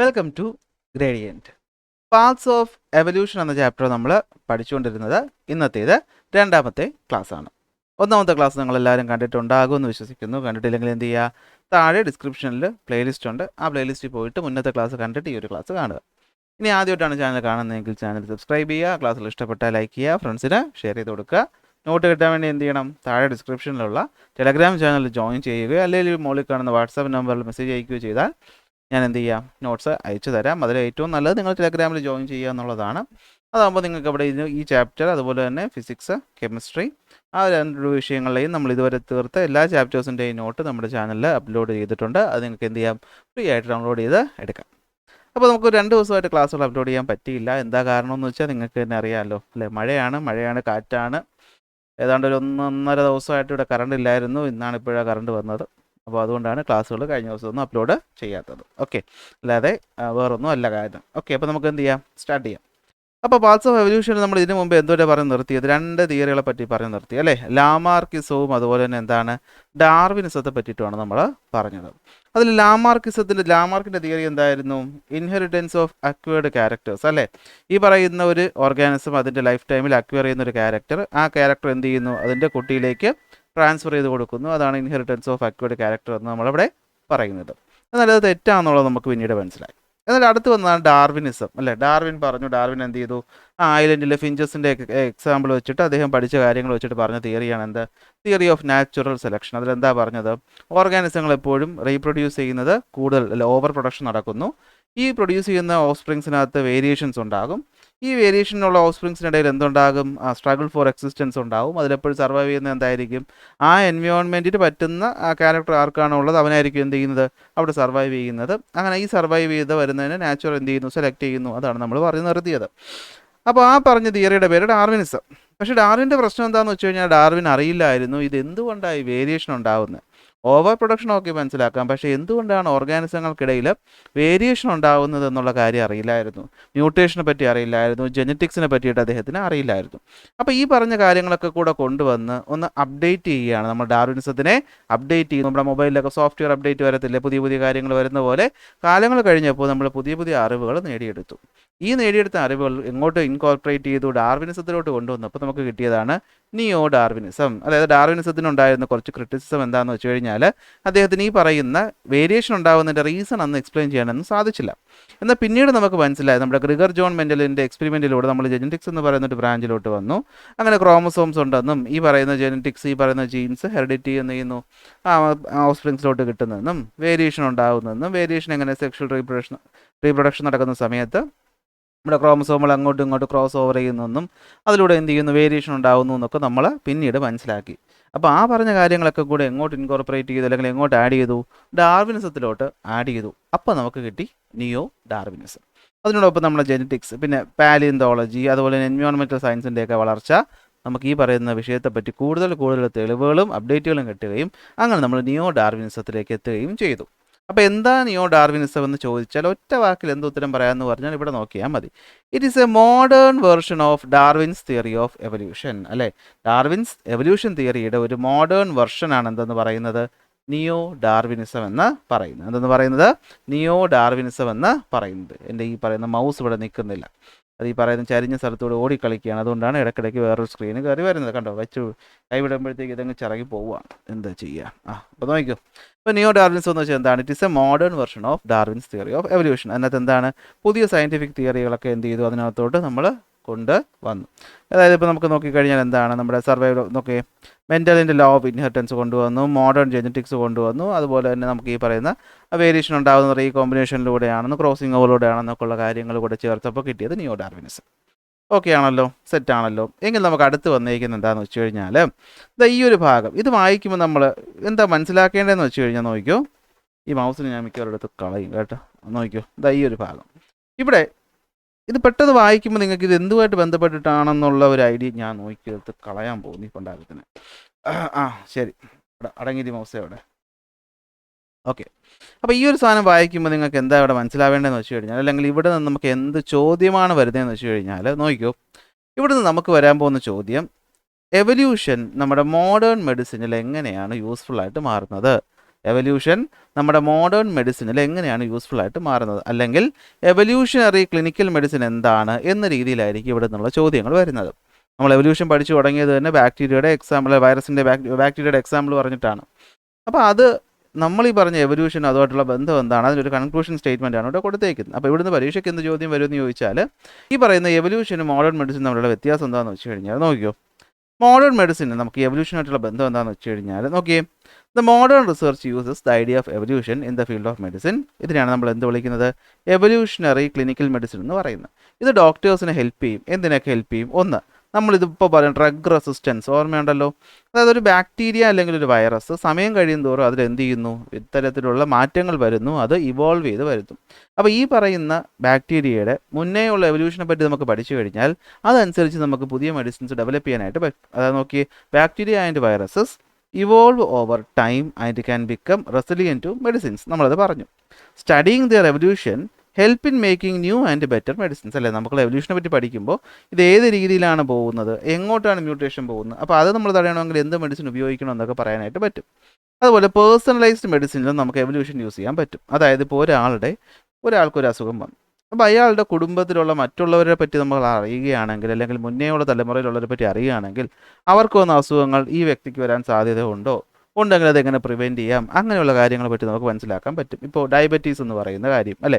Welcome to Gradient. Parts of evolution എന്ന chapter നമ്മൾ പഠിച്ചുകൊണ്ടിരുന്നത് ഇന്നത്തേത് രണ്ടാമത്തെ ക്ലാസ്സാണ്. ഒന്നാമത്തെ ക്ലാസ് നിങ്ങളെല്ലാവരും കണ്ടിട്ടുണ്ടാകുമെന്ന് വിശ്വസിക്കുന്നു. കണ്ടിട്ടില്ലെങ്കിൽ എന്ത് ചെയ്യുക, താഴെ ഡിസ്ക്രിപ്ഷനിൽ പ്ലേലിസ്റ്റ് ഉണ്ട്. ആ പ്ലേലിസ്റ്റിൽ പോയിട്ട് മുന്നത്തെ ക്ലാസ് കണ്ടിട്ട് ഈ ഒരു ക്ലാസ് കാണുക. ഇനി ആദ്യമായിട്ടാണ് ചാനൽ കാണുന്നതെങ്കിൽ ചാനൽ സബ്സ്ക്രൈബ് ചെയ്യുക. ക്ലാസ്സിൽ ഇഷ്ടപ്പെട്ടാൽ ലൈക്ക് ചെയ്യുക, ഫ്രണ്ട്സിന് ഷെയർ ചെയ്ത് കൊടുക്കുക. നോട്ട് കിട്ടാൻ വേണ്ടി എന്ത് ചെയ്യണം, താഴെ ഡിസ്ക്രിപ്ഷനിലുള്ള ടെലഗ്രാം ചാനൽ ജോയിൻ ചെയ്യുകയോ അല്ലെങ്കിൽ മുകളിൽ കാണുന്ന വാട്സാപ്പ് നമ്പറിൽ മെസ്സേജ് അയക്കുകയോ ചെയ്താൽ ഞാൻ എന്ത് ചെയ്യാം, നോട്ട്സ് അയച്ചു തരാം. അതിൽ ഏറ്റവും നല്ലത് നിങ്ങൾ ടെലഗ്രാമിൽ ജോയിൻ ചെയ്യുക എന്നുള്ളതാണ്. അതാകുമ്പോൾ നിങ്ങൾക്ക് അവിടെ ഈ ചാപ്റ്റർ അതുപോലെ തന്നെ ഫിസിക്സ്, കെമിസ്ട്രി ആ രണ്ട് വിഷയങ്ങളിലെയും നമ്മൾ ഇതുവരെ തീർത്ത എല്ലാ ചാപ്റ്റേഴ്സിൻ്റെയും നോട്ട് നമ്മുടെ ചാനലിൽ അപ്ലോഡ് ചെയ്തിട്ടുണ്ട്. അത് നിങ്ങൾക്ക് എന്ത് ചെയ്യാം, ഫ്രീ ആയിട്ട് ഡൗൺലോഡ് ചെയ്ത് എടുക്കാം. അപ്പോൾ നമുക്ക് 2 ദിവസമായിട്ട് ക്ലാസ്സുകൾ അപ്ലോഡ് ചെയ്യാൻ പറ്റിയില്ല. എന്താ കാരണം എന്ന് വെച്ചാൽ നിങ്ങൾക്ക് തന്നെ അറിയാമല്ലോ അല്ലേ, മഴയാണ്, കാറ്റാണ്. ഏതാണ്ട് ഒരു 1.5 ദിവസമായിട്ട് ഇവിടെ കറണ്ട് ഇല്ലായിരുന്നു. ഇന്നാണ് ഇപ്പോഴാണ് കറണ്ട് വന്നത്. അപ്പോൾ അതുകൊണ്ടാണ് ക്ലാസ്സുകൾ കഴിഞ്ഞ ദിവസമൊന്നും അപ്ലോഡ് ചെയ്യാത്തത്. ഓക്കെ, അല്ലാതെ വേറൊന്നും അല്ല കാര്യം. ഓക്കെ, അപ്പോൾ നമുക്ക് എന്ത് ചെയ്യാം, സ്റ്റാർട്ട് ചെയ്യാം. അപ്പോൾ പാർട്സ് ഓഫ് എവല്യൂഷൻ നമ്മൾ ഇതിനു മുമ്പ് എന്തോരെ പറഞ്ഞ് നിർത്തിയത്, 2 തിയറികളെ പറ്റി പറഞ്ഞ് നിർത്തി അല്ലേ. ലാമാർക്കിസവും അതുപോലെ തന്നെ എന്താണ് ഡാർവിനിസത്തെ പറ്റിയിട്ടുമാണ് നമ്മൾ പറഞ്ഞത്. അതിൽ ലാമാർക്കിൻ്റെ തിയറി എന്തായിരുന്നു, ഇൻഹെറിറ്റൻസ് ഓഫ് അക്വേർഡ് ക്യാരക്ടേഴ്സ് അല്ലേ. ഈ പറയുന്ന ഒരു ഓർഗാനിസം അതിൻ്റെ ലൈഫ് ടൈമിൽ അക്വയർ ചെയ്യുന്ന ഒരു ക്യാരക്ടർ, ആ ക്യാരക്ടർ എന്ത് ചെയ്യുന്നു, അതിൻ്റെ കുട്ടിയിലേക്ക് ട്രാൻസ്ഫർ ചെയ്ത് കൊടുക്കുന്നു. അതാണ് ഇൻഹെറിറ്റൻസ് ഓഫ് അക്വേർഡ് ക്യാരക്ടർ എന്ന് നമ്മളവിടെ പറയുന്നത്. എന്നാൽ അത് തെറ്റാണെന്നുള്ളത് നമുക്ക് പിന്നീട് മനസ്സിലായി. എന്നാൽ അടുത്ത് വന്നതാണ് ഡാർവിനിസം അല്ലേ. ഡാർവിൻ എന്ത് ചെയ്തു, ആ ഐലൻഡിലെ ഫിഞ്ചസിൻ്റെ എക്സാമ്പിൾ വെച്ചിട്ട് അദ്ദേഹം പഠിച്ച കാര്യങ്ങൾ വെച്ചിട്ട് പറഞ്ഞ തിയറിയാണ് എന്ത്, തിയറി ഓഫ് നാച്ചുറൽ സെലക്ഷൻ. അതിലെന്താ പറഞ്ഞത്, ഓർഗാനിസങ്ങൾ എപ്പോഴും റീപ്രൊഡ്യൂസ് ചെയ്യുന്നത് കൂടുതൽ ഓവർ പ്രൊഡക്ഷൻ നടക്കുന്നു. ഈ പ്രൊഡ്യൂസ് ചെയ്യുന്ന ഓഫ്സ്പ്രിങ്സിനകത്ത് വേരിയേഷൻസ് ഉണ്ടാകും. ഈ വേരിയേഷനുള്ള ഓഫ്സ്പ്രിങ്സിനിടയിൽ എന്തുണ്ടാകും, സ്ട്രഗിൾ ഫോർ എക്സിസ്റ്റൻസ് ഉണ്ടാവും. അതിലെപ്പോഴും സർവൈവ് ചെയ്യുന്നത് എന്തായിരിക്കും, ആ എൻവയോൺമെൻറ്റിന് പറ്റുന്ന ആ ക്യാരക്ടർ ആർക്കാണോ ഉള്ളത് അവനായിരിക്കും എന്ത് ചെയ്യുന്നത്, അവിടെ സർവൈവ് ചെയ്യുന്നത്. അങ്ങനെ ഈ സർവൈവ് ചെയ്ത് വരുന്നതിന് നാച്ചുറൽ എന്ത് ചെയ്യുന്നു, സെലക്ട് ചെയ്യുന്നു. അതാണ് നമ്മൾ പറഞ്ഞു നിർത്തിയത്. അപ്പോൾ ആ പറഞ്ഞ തിയറിയുടെ പേര് ഡാർവിനിസം. പക്ഷേ ഡാർവിൻ്റെ പ്രശ്നം എന്താണെന്ന് വെച്ച് കഴിഞ്ഞാൽ, ഡാർവിൻ അറിയില്ലായിരുന്നു ഇത് എന്തുകൊണ്ടാണ് ഈ വേരിയേഷൻ ഉണ്ടാകുന്നത്. ഓവർ പ്രൊഡക്ഷൻ ഒക്കെ മനസ്സിലാക്കാം, പക്ഷേ എന്തുകൊണ്ടാണ് ഓർഗാനിസങ്ങൾക്കിടയിൽ വേരിയേഷൻ ഉണ്ടാകുന്നത് എന്നുള്ള കാര്യം അറിയില്ലായിരുന്നു. മ്യൂട്ടേഷനെ പറ്റി അറിയില്ലായിരുന്നു, ജെനറ്റിക്സിനെ പറ്റിയിട്ട് അദ്ദേഹത്തിന് അറിയില്ലായിരുന്നു. അപ്പോൾ ഈ പറഞ്ഞ കാര്യങ്ങളൊക്കെ കൂടെ കൊണ്ടുവന്ന് ഒന്ന് അപ്ഡേറ്റ് ചെയ്യുകയാണ് നമ്മൾ, ഡാർവിനിസത്തിനെ അപ്ഡേറ്റ് ചെയ്യും. നമ്മുടെ മൊബൈലിലൊക്കെ സോഫ്റ്റ്വെയർ അപ്ഡേറ്റ് വരത്തില്ലേ, പുതിയ കാര്യങ്ങൾ വരുന്ന പോലെ കാലങ്ങൾ കഴിഞ്ഞപ്പോൾ നമ്മൾ പുതിയ അറിവുകൾ നേടിയെടുത്തു. ഈ നേടിയെടുത്ത അറിവുകൾ എങ്ങോട്ട് ഇൻകോർപ്പറേറ്റ് ചെയ്തു, ഡാർവിനിസത്തിലോട്ട് കൊണ്ടുവന്നപ്പോൾ നമുക്ക് കിട്ടിയതാണ് നിയോ ഡാർവിനിസം. അതായത് ഡാർവിനിസത്തിനുണ്ടായിരുന്ന കുറച്ച് ക്രിറ്റിസിസം എന്താണെന്ന് വെച്ച് കഴിഞ്ഞാൽ, അദ്ദേഹത്തിന് ഈ പറയുന്ന വേരിയേഷൻ ഉണ്ടാകുന്നതിൻ്റെ റീസൺ അന്ന് എക്സ്പ്ലെയിൻ ചെയ്യാനൊന്നും സാധിച്ചില്ല. എന്നാൽ പിന്നീട് നമുക്ക് മനസ്സിലായത്, നമ്മുടെ ഗ്രിഗർ ജോൺ മെൻഡലിൻ്റെ എക്സ്പെരിമെൻറ്റിലൂടെ നമ്മൾ ജെനറ്റിക്സ് എന്ന് പറയുന്ന ഒരു ബ്രാഞ്ചിലോട്ട് വന്നു. അങ്ങനെ ക്രോമസോംസ് ഉണ്ടെന്നും ഈ പറയുന്ന ജെനറ്റിക്സ്, ഈ പറയുന്ന ജീൻസ് ഹെറിഡിറ്റി എന്ന് ചെയ്യുന്നു ഓഫ്സ്പ്രിങ്സിലോട്ട് കിട്ടുന്നതെന്നും വേരിയേഷൻ ഉണ്ടാകുന്നതെന്നും വേരിയേഷൻ എങ്ങനെ സെക്ഷൽ റീപ്രൊഡക്ഷൻ നടക്കുന്ന സമയത്ത് നമ്മുടെ ക്രോമസോമുകൾ അങ്ങോട്ടും ഇങ്ങോട്ടും ക്രോസ് ഓവർ ചെയ്യുന്നെന്നും അതിലൂടെ എന്ത് ചെയ്യുന്നു, വേരിയേഷൻ ഉണ്ടാകുന്നു എന്നൊക്കെ നമ്മൾ പിന്നീട് മനസ്സിലാക്കി. അപ്പോൾ ആ പറഞ്ഞ കാര്യങ്ങളൊക്കെ കൂടെ എങ്ങോട്ട് ഇൻകോർപ്പറേറ്റ് ചെയ്തു, അല്ലെങ്കിൽ എങ്ങോട്ട് ആഡ് ചെയ്തു, ഡാർവിനിസത്തിലോട്ട് ആഡ് ചെയ്തു. അപ്പോൾ നമുക്ക് കിട്ടി നിയോ ഡാർവിനിസം. അതിനോടൊപ്പം നമ്മുടെ ജെനറ്റിക്സ്, പിന്നെ പാലിയന്തോളജി, അതുപോലെ എൻവയോൺമെൻറ്റൽ സയൻസിൻ്റെയൊക്കെ വളർച്ച, നമുക്ക് ഈ പറയുന്ന വിഷയത്തെപ്പറ്റി കൂടുതൽ തെളിവുകളും അപ്ഡേറ്റുകളും കിട്ടുകയും അങ്ങനെ നമ്മൾ നിയോ ഡാർവിനിസത്തിലേക്ക് എത്തുകയും ചെയ്തു. അപ്പോൾ എന്താ നിയോ ഡാർവിനിസം എന്ന് ചോദിച്ചാൽ ഒറ്റ വാക്കിൽ എന്ത് ഉത്തരം പറയാമെന്ന് പറഞ്ഞാൽ ഇവിടെ നോക്കിയാൽ മതി. It is A modern version of Darwin's theory of evolution അല്ലേ. ഡാർവിൻസ് എവല്യൂഷൻ തിയറിയുടെ ഒരു മോഡേൺ വെർഷനാണ് എന്തെന്ന് പറയുന്നത്, നിയോ ഡാർവിനിസം എന്ന് പറയുന്നത്. എന്തെന്ന് പറയുന്നത്, നിയോ ഡാർവിനിസം എന്ന് പറയുന്നത്. എൻ്റെ ഈ പറയുന്ന മൗസ് ഇവിടെ നിൽക്കുന്നില്ല, അത് ഈ പറയുന്ന ചരിഞ്ഞ സ്ഥലത്തൂടെ ഓടിക്കളിക്കുകയാണ്. അതുകൊണ്ടാണ് ഇടയ്ക്കിടയ്ക്ക് വേറൊരു സ്ക്രീന് കയറി വരുന്നത്. കണ്ടോ, വെച്ച് കൈവിടുമ്പോഴത്തേക്ക് ഇതങ്ങ് ചിറകി പോവുകയാണ്. എന്താ ചെയ്യുക, അപ്പോൾ നോക്കിക്കോ. ഇപ്പോൾ നിയോ ഡാർവിനിസം എന്ന് വെച്ചാൽ എന്താണ്, it is A modern version of Darwin's theory of evolution. അതിനകത്ത് എന്താണ്, പുതിയ സയൻറ്റിഫിക് തിയറികളൊക്കെ എന്ത് ചെയ്തു, അതിനകത്തോട്ട് നമ്മൾ കൊണ്ട് വന്നു. അതായത് ഇപ്പോൾ നമുക്ക് നോക്കിക്കഴിഞ്ഞാൽ എന്താണ്, നമ്മുടെ സർവൈവ് നോക്കി മെൻ്റലിൻ്റെ ലോ ഓഫ് ഇൻഹെറിറ്റൻസ് കൊണ്ടുവന്നു, മോഡേൺ ജെനറ്റിക്സ് കൊണ്ടുവന്നു. അതുപോലെ തന്നെ നമുക്ക് ഈ പറയുന്ന വേരിയേഷൻ ഉണ്ടാകുന്നത് ഈ കോമ്പിനേഷനിലൂടെയാണെന്ന്, ക്രോസിംഗ് ഓവറിലൂടെയാണെന്നൊക്കെ ഉള്ള കാര്യങ്ങൾ കൂടെ ചേർത്തപ്പോൾ കിട്ടിയത് നിയോ ഡാർവിനിസം. ഓക്കെ ആണല്ലോ, സെറ്റാണല്ലോ. എങ്കിൽ നമുക്ക് അടുത്ത് വന്നിരിക്കുന്നത് എന്താണെന്ന് വെച്ച് കഴിഞ്ഞാൽ, ഈ ഒരു ഭാഗം ഇത് വായിക്കുമ്പോൾ നമ്മൾ എന്താ മനസ്സിലാക്കേണ്ടതെന്ന് വെച്ച് കഴിഞ്ഞാൽ നോക്കിയോ, ഈ മൗസിന് ഞാൻ മിക്കവരുടെ കളയും കേട്ടോ. നോക്കിയോ, ഈ ഒരു ഭാഗം ഇവിടെ ഇത് പെട്ടെന്ന് വായിക്കുമ്പോൾ നിങ്ങൾക്ക് ഇത് എന്തുമായിട്ട് ബന്ധപ്പെട്ടിട്ടാണെന്നുള്ള ഒരു ഐഡിയ ഞാൻ നോക്കിയെടുത്ത് കളയാൻ പോകുന്നു ഈ കൊണ്ടാകത്തിന്. ശരി, അടങ്ങിയത് മൗസേ അവിടെ. ഓക്കെ, അപ്പോൾ ഈ ഒരു സാധനം വായിക്കുമ്പോൾ നിങ്ങൾക്ക് എന്താ ഇവിടെ മനസ്സിലാവേണ്ടതെന്ന് വെച്ച് കഴിഞ്ഞാൽ, അല്ലെങ്കിൽ ഇവിടെ നിന്ന് നമുക്ക് എന്ത് ചോദ്യമാണ് വരുന്നതെന്ന് വെച്ച് കഴിഞ്ഞാൽ നോക്കിയോ, ഇവിടെ നിന്ന് നമുക്ക് വരാൻ പോകുന്ന ചോദ്യം, എവല്യൂഷൻ നമ്മുടെ മോഡേൺ മെഡിസിനിൽ എങ്ങനെയാണ് യൂസ്ഫുൾ ആയിട്ട് മാറുന്നത്, എവല്യൂഷൻ നമ്മുടെ മോഡേൺ മെഡിസിനിൽ എങ്ങനെയാണ് യൂസ്ഫുൾ ആയിട്ട് മാറുന്നത്, അല്ലെങ്കിൽ എവല്യൂഷണറി ക്ലിനിക്കൽ മെഡിസിൻ എന്താണ് എന്ന രീതിയിലായിരിക്കും ഇവിടെ നിന്നുള്ള ചോദ്യങ്ങൾ വരുന്നത്. നമ്മൾ എവല്യൂഷൻ പഠിച്ചു തുടങ്ങിയത് തന്നെ ബാക്ടീരിയയുടെ എക്സാമ്പിൾ, വൈറസിൻ്റെ ബാക്ടീരിയയുടെ എക്സാമ്പിൾ പറഞ്ഞിട്ടാണ്. അപ്പോൾ അത് നമ്മൾ ഈ പറഞ്ഞ എവല്യൂഷൻ അതുമായിട്ടുള്ള ബന്ധം എന്താണ്, അതിനൊരു കൺക്ലൂഷൻ സ്റ്റേറ്റ്മെൻ്റ് ആണ് ഇവിടെ കൊടുത്തേക്കുന്നത്. അപ്പോൾ ഇവിടുന്ന് പരീക്ഷയ്ക്ക് എന്ത് ചോദ്യം വരുമെന്ന് ചോദിച്ചാൽ, ഈ പറയുന്ന എവല്യൂഷനും മോഡേൺ മെഡിസിൻ തമ്മിലുള്ള വ്യത്യാസം എന്താണെന്ന് വെച്ച് കഴിഞ്ഞാൽ നോക്കിയോ, മോഡേൺ മെഡിസിന് നമുക്ക് എവല്യൂഷനായിട്ടുള്ള ബന്ധം എന്താണെന്ന് വെച്ച് കഴിഞ്ഞാൽ നോക്കിയേ, the modern research uses the idea of evolution in the field of medicine. ഇതിനാണ് നമ്മൾ എന്ത് വിളിക്കുന്നത്, എവല്യൂഷണറി ക്ലിനിക്കൽ മെഡിസിൻ എന്ന് പറയുന്നത്. ഇത് ഡോക്ടേഴ്സിനെ ഹെൽപ്പ് ചെയ്യും. എന്തിനൊക്കെ ഹെൽപ്പ് ചെയ്യും? ഒന്ന്, നമ്മളിതിപ്പോൾ പറയും ഡ്രഗ് റെസിസ്റ്റൻസ്, ഓർമ്മയുണ്ടല്ലോ. അതായത് ഒരു ബാക്ടീരിയ അല്ലെങ്കിൽ ഒരു വൈറസ് സമയം കഴിയും തോറും അതിലെന്ത് ചെയ്യുന്നു, ഇത്തരത്തിലുള്ള മാറ്റങ്ങൾ വരുന്നു, അത് ഇവോൾവ് ചെയ്ത് വരുന്നു. അപ്പോൾ ഈ പറയുന്ന ബാക്ടീരിയയുടെ മുന്നേയുള്ള എവല്യൂഷനെ പറ്റി നമുക്ക് പഠിച്ചു കഴിഞ്ഞാൽ അതനുസരിച്ച് നമുക്ക് പുതിയ മെഡിസിൻസ് ഡെവലപ്പ് ചെയ്യാനായിട്ട് പറ്റും. അതായത് നോക്കി, bacteria and viruses evolve over time and can become resilient to medicines. നമ്മളത് പറഞ്ഞു. Studying their evolution help in making new and better medicines. അല്ലേ, നമുക്ക് എവല്യൂഷനെ പറ്റി പഠിക്കുമ്പോൾ ഇത് ഏത് രീതിയിലാണ് പോകുന്നത്, എങ്ങോട്ടാണ് മ്യൂട്ടേഷൻ പോകുന്നത്, അപ്പോൾ അത് നമ്മൾ തടയണമെങ്കിൽ എന്ത് മെഡിസിൻ ഉപയോഗിക്കണം എന്നൊക്കെ പറയാനായിട്ട് പറ്റും. അതുപോലെ പേഴ്സണലൈസ്ഡ് മെഡിസിനിലും നമുക്ക് എവല്യൂഷൻ യൂസ് ചെയ്യാൻ പറ്റും. അതായത് ഇപ്പോൾ ഒരാൾക്കൊരു അസുഖം വന്നു, അപ്പോൾ അയാളുടെ കുടുംബത്തിലുള്ള മറ്റുള്ളവരെ പറ്റി നമ്മൾ അറിയുകയാണെങ്കിൽ, അല്ലെങ്കിൽ മുന്നേയുള്ള തലമുറയിലുള്ളവരെ പറ്റി അറിയുകയാണെങ്കിൽ അവർക്ക് വന്ന അസുഖങ്ങൾ ഈ വ്യക്തിക്ക് വരാൻ സാധ്യത ഉണ്ടെങ്കിൽ അതെങ്ങനെ പ്രിവെൻറ്റ് ചെയ്യാം, അങ്ങനെയുള്ള കാര്യങ്ങളെ പറ്റി നമുക്ക് മനസ്സിലാക്കാൻ പറ്റും. ഇപ്പോൾ ഡയബറ്റീസ് എന്ന് പറയുന്ന കാര്യം, അല്ലേ,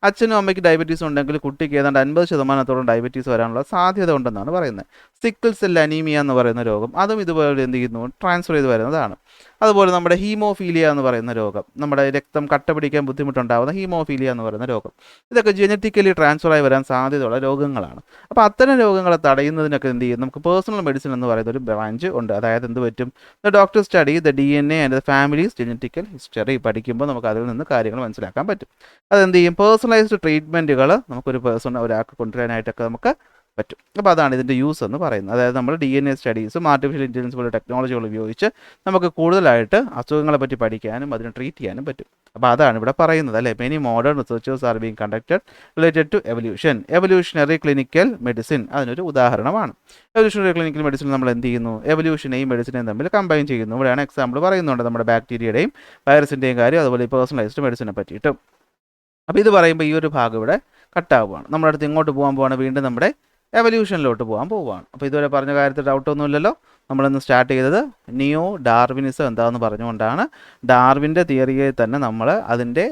അച്ഛനും അമ്മയ്ക്ക് ഡയബറ്റീസ് ഉണ്ടെങ്കിൽ കുട്ടിക്ക് ഏതാണ്ട് 50% ഡയബറ്റീസ് വരാനുള്ള സാധ്യത ഉണ്ടെന്നാണ് പറയുന്നത്. സിക്കിൾ സെൽ അനീമിയ എന്ന് പറയുന്ന രോഗം, അതും ഇതുപോലെ എന്ത് ചെയ്യുന്നു, ട്രാൻസ്ഫർ ചെയ്ത് വരുന്നതാണ്. അതുപോലെ നമ്മുടെ ഹീമോഫീലിയ എന്ന് പറയുന്ന രോഗം, നമ്മുടെ രക്തം കട്ട പിടിക്കാൻ ബുദ്ധിമുട്ടുണ്ടാകുന്ന ഹീമോഫീലിയ എന്ന് പറയുന്ന രോഗം, ഇതൊക്കെ ജനറ്റിക്കലി ട്രാൻസ്ഫറായി വരാൻ സാധ്യതയുള്ള രോഗങ്ങളാണ്. അപ്പോൾ അത്തരം രോഗങ്ങളെ തടയുന്നതിനൊക്കെ എന്ത് ചെയ്യും, നമുക്ക് പേഴ്സണൽ മെഡിസിൻ എന്ന് പറയുന്ന ഒരു ബ്രാഞ്ച് ഉണ്ട്. അതായത് എന്ത് പറ്റും, the doctor study the DNA and the families genetical history. പഠിക്കുമ്പോൾ നമുക്ക് അതിൽ നിന്ന് കാര്യങ്ങൾ മനസ്സിലാക്കാൻ പറ്റും. അതെന്ത് ചെയ്യും, പേഴ്സണലൈസ്ഡ് ട്രീറ്റ്മെൻറ്റുകൾ നമുക്കൊരു ഒരാൾക്ക് കൊണ്ടുവരാനായിട്ടൊക്കെ നമുക്ക് പറ്റും. അപ്പോൾ അതാണ് ഇതിൻ്റെ യൂസ് എന്ന് പറയുന്നത്. അതായത് നമ്മൾ DNA സ്റ്റഡീസും ആർട്ടിഫിഷ്യൽ ഇൻ്റലിജൻസ് പോലുള്ള ടെക്നോളജികൾ ഉപയോഗിച്ച് നമുക്ക് കൂടുതലായിട്ട് അസുഖങ്ങളെ പറ്റി പഠിക്കാനും അതിനെ ട്രീറ്റ് ചെയ്യാനും പറ്റും. അപ്പോൾ അതാണ് ഇവിടെ പറയുന്നത്, അല്ലേ. Many modern researchers are being conducted related to evolution. Evolutionary clinical medicine അതിനൊരു ഉദാഹരണമാണ്. എവല്യൂഷണറി ക്ലിനിക്കൽ മെഡിസിൻ നമ്മൾ എന്ത് ചെയ്യുന്നു, എവല്യൂഷനെയും മെഡിസിനെയും തമ്മിൽ കമ്പൈൻ ചെയ്യുന്നു. ഇവിടെയാണ് എക്സാമ്പിൾ പറയുന്നുണ്ട് നമ്മുടെ ബാക്ടീരിയയുടെയും വൈറസിൻ്റെയും കാര്യം, അതുപോലെ പേഴ്സണലൈസ്ഡ് മെഡിസിനെ പറ്റിയിട്ടും. അപ്പോൾ ഇത് പറയുമ്പോൾ ഈ ഒരു ഭാഗം ഇവിടെ കട്ടാവുകയാണ്. നമ്മുടെ അടുത്ത് ഇങ്ങോട്ട് പോകാൻ പോവാണ്, വീണ്ടും നമ്മുടെ എവല്യൂഷനിലോട്ട് പോകാൻ പോവുകയാണ്. അപ്പോൾ ഇതുവരെ പറഞ്ഞ കാര്യത്തിൽ ഡൗട്ടൊന്നുമില്ലല്ലോ. നമ്മളിന്ന് സ്റ്റാർട്ട് ചെയ്തത് നിയോ ഡാർവിനിസം എന്താണെന്ന് പറഞ്ഞുകൊണ്ടാണ്. ഡാർവിൻ്റെ തിയറിയെ തന്നെ നമ്മൾ അതിൻ്റെ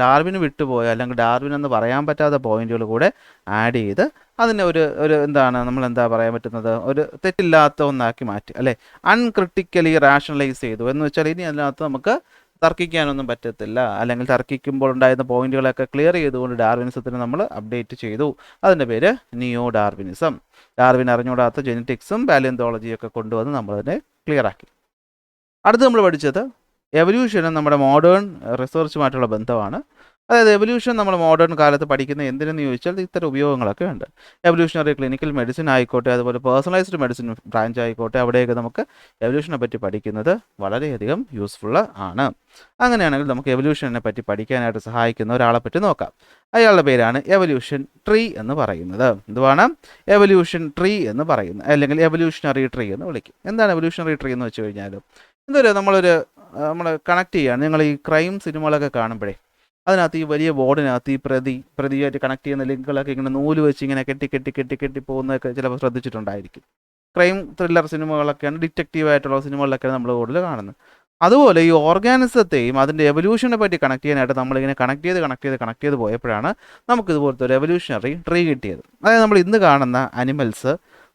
ഡാർവിന് വിട്ടുപോയ, അല്ലെങ്കിൽ ഡാർവിൻ എന്ന് പറയാൻ പറ്റാത്ത പോയിന്റുകൾ കൂടെ ആഡ് ചെയ്ത് അതിനെ ഒരു എന്താണ് നമ്മളെന്താ പറയാൻ പറ്റുന്നത്, ഒരു തെറ്റില്ലാത്ത ഒന്നാക്കി മാറ്റി, അല്ലേ. അൺക്രിട്ടിക്കലി റാഷണലൈസ് ചെയ്തു എന്ന് വെച്ചാൽ ഇനി അതിനകത്ത് നമുക്ക് തർക്കിക്കാനൊന്നും പറ്റത്തില്ല, അല്ലെങ്കിൽ തർക്കിക്കുമ്പോൾ ഉണ്ടായിരുന്ന പോയിന്റുകളൊക്കെ ക്ലിയർ ചെയ്തുകൊണ്ട് ഡാർവിനിസത്തിന് നമ്മൾ അപ്ഡേറ്റ് ചെയ്തു. അതിൻ്റെ പേര് നിയോ ഡാർവിനിസം. ഡാർവിൻ അറിഞ്ഞുകൂടാത്ത ജെനറ്റിക്സും പാലിയന്തോളജിയൊക്കെ കൊണ്ടുവന്ന് നമ്മളതിനെ ക്ലിയർ ആക്കി. അടുത്ത് നമ്മൾ പഠിച്ചത് എവല്യൂഷനും നമ്മുടെ മോഡേൺ റിസർച്ചുമായിട്ടുള്ള ബന്ധമാണ്. അതായത് എവല്യൂഷൻ നമ്മൾ മോഡേൺ കാലത്ത് പഠിക്കുന്ന എന്തിനെന്ന് ചോദിച്ചാൽ ഇത്തരം ഉപയോഗങ്ങളൊക്കെ ഉണ്ട്. എവല്യൂഷണറി ക്ലിനിക്കൽ മെഡിസിൻ ആയിക്കോട്ടെ, അതുപോലെ പേഴ്സണലൈസ്ഡ് മെഡിസിൻ ബ്രാഞ്ച് ആയിക്കോട്ടെ, അവിടെയൊക്കെ നമുക്ക് എവല്യൂഷനെ പറ്റി പഠിക്കുന്നത് വളരെയധികം യൂസ്ഫുൾ ആണ്. അങ്ങനെയാണെങ്കിൽ നമുക്ക് എവല്യൂഷനെ പറ്റി പഠിക്കാനായിട്ട് സഹായിക്കുന്ന ഒരാളെ പറ്റി നോക്കാം. അയാളുടെ പേരാണ് എവല്യൂഷൻ ട്രീ എന്ന് പറയുന്നത്. എന്തുവാണ് എവല്യൂഷൻ ട്രീ എന്ന് പറയുന്നത്, അല്ലെങ്കിൽ എവല്യൂഷണറി ട്രീ എന്ന് വിളിക്കും. എന്താണ് എവല്യൂഷണറി ട്രീ എന്ന് വെച്ച് കഴിഞ്ഞാൽ, നമ്മൾ കണക്ട് ചെയ്യുകയാണ്. നിങ്ങൾ ഈ ക്രൈം സിനിമകളൊക്കെ കാണുമ്പോഴേ അതിനകത്ത് ഈ വലിയ ബോർഡിനകത്ത് ഈ പ്രതിയായിട്ട് കണക്ട് ചെയ്യുന്ന ലിങ്കുകളൊക്കെ ഇങ്ങനെ നൂല് വെച്ച് ഇങ്ങനെ കെട്ടി പോകുന്നതൊക്കെ ചിലപ്പോൾ ശ്രദ്ധിച്ചിട്ടുണ്ടായിരിക്കും. ക്രൈം ത്രില്ലർ സിനിമകളൊക്കെയാണ്, ഡിറ്റക്റ്റീവായിട്ടുള്ള സിനിമകളിലൊക്കെയാണ് നമ്മൾ കൂടുതൽ കാണുന്നത്. അതുപോലെ ഈ ഓർഗാനിസത്തെയും അതിൻ്റെ എവല്യൂഷനെ പറ്റി കണക്ട് ചെയ്യാനായിട്ട് നമ്മളിങ്ങനെ കണക്ട് ചെയ്ത് പോയപ്പോഴാണ് നമുക്ക് ഇതുപോലത്തെ ഒരു എവല്യൂഷണറി ട്രീ കിട്ടിയത്. അതായത് നമ്മൾ ഇന്ന് കാണുന്ന animals,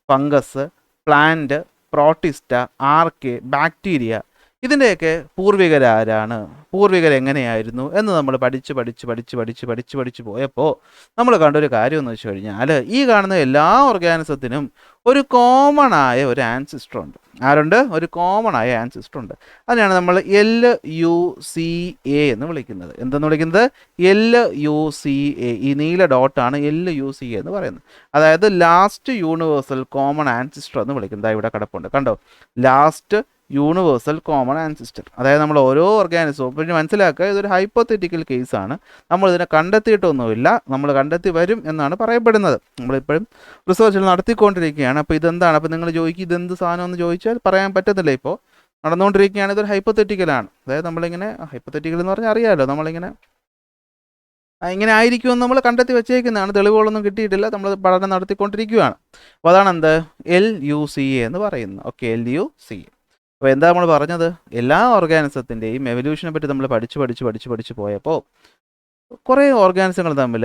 fungus, plant, protista, archaea, bacteria, ഇതിൻ്റെയൊക്കെ പൂർവികരാരാണ്, പൂർവികരെങ്ങനെയായിരുന്നു എന്ന് നമ്മൾ പഠിച്ച് പോയപ്പോൾ നമ്മൾ കണ്ടൊരു കാര്യം എന്ന് വെച്ച് കഴിഞ്ഞാൽ, ഈ കാണുന്ന എല്ലാ ഓർഗാനിസത്തിനും ഒരു കോമൺ ആയ ഒരു ആൻസിസ്റ്റർ ഉണ്ട്. ആരുണ്ട്? ഒരു കോമൺ ആയ ആൻസിസ്റ്റർ ഉണ്ട്. അതിനാണ് നമ്മൾ LUCA എന്ന് വിളിക്കുന്നത്. എന്തെന്ന് വിളിക്കുന്നത്? LUCA. ഈ നീല ഡോട്ടാണ് LUCA എന്ന് പറയുന്നത്. അതായത് ലാസ്റ്റ് യൂണിവേഴ്സൽ കോമൺ ആൻസിസ്റ്റർ എന്ന് വിളിക്കുന്നത്. ഇവിടെ കിടപ്പുണ്ട്, കണ്ടോ, ലാസ്റ്റ് യൂണിവേഴ്സൽ കോമൺ ആൻസിസ്റ്റർ. അതായത് നമ്മൾ ഓരോ ഓർഗാനിസവും പിന്നെ മനസ്സിലാക്കുക, ഇതൊരു ഹൈപ്പോത്തറ്റിക്കൽ കേസാണ്. നമ്മളിതിനെ കണ്ടെത്തിയിട്ടൊന്നുമില്ല, നമ്മൾ കണ്ടെത്തി വരും എന്നാണ് പറയപ്പെടുന്നത്. നമ്മളിപ്പോഴും റിസർച്ച് നടത്തിക്കൊണ്ടിരിക്കുകയാണ്. അപ്പോൾ ഇതെന്താണ്? അപ്പോൾ നിങ്ങൾ ചോദിക്കും ഇതെന്ത് സാധനം എന്ന് ചോദിച്ചാൽ പറയാൻ പറ്റത്തില്ല. ഇപ്പോൾ നടന്നുകൊണ്ടിരിക്കുകയാണ്. ഇതൊരു ഹൈപ്പോത്തറ്റിക്കലാണ്. അതായത് നമ്മളിങ്ങനെ ഹൈപ്പോത്തറ്റിക്കൽ എന്ന് പറഞ്ഞാൽ അറിയാമല്ലോ, നമ്മളിങ്ങനെ ഇങ്ങനെ ആയിരിക്കുമെന്ന് നമ്മൾ കണ്ടെത്തി വെച്ചേക്കുന്നതാണ്. തെളിവുകളൊന്നും കിട്ടിയിട്ടില്ല, നമ്മൾ പഠനം നടത്തിക്കൊണ്ടിരിക്കുകയാണ്. അപ്പോൾ അതാണ് എന്ത് LUCA എന്ന് പറയുന്നത്. Okay, LUCA. അപ്പോൾ എന്താ നമ്മൾ പറഞ്ഞത്, എല്ലാ ഓർഗാനിസത്തിൻ്റെയും എവല്യൂഷനെ പറ്റി നമ്മൾ പഠിച്ച് പോയപ്പോൾ കുറേ ഓർഗാനിസങ്ങൾ തമ്മിൽ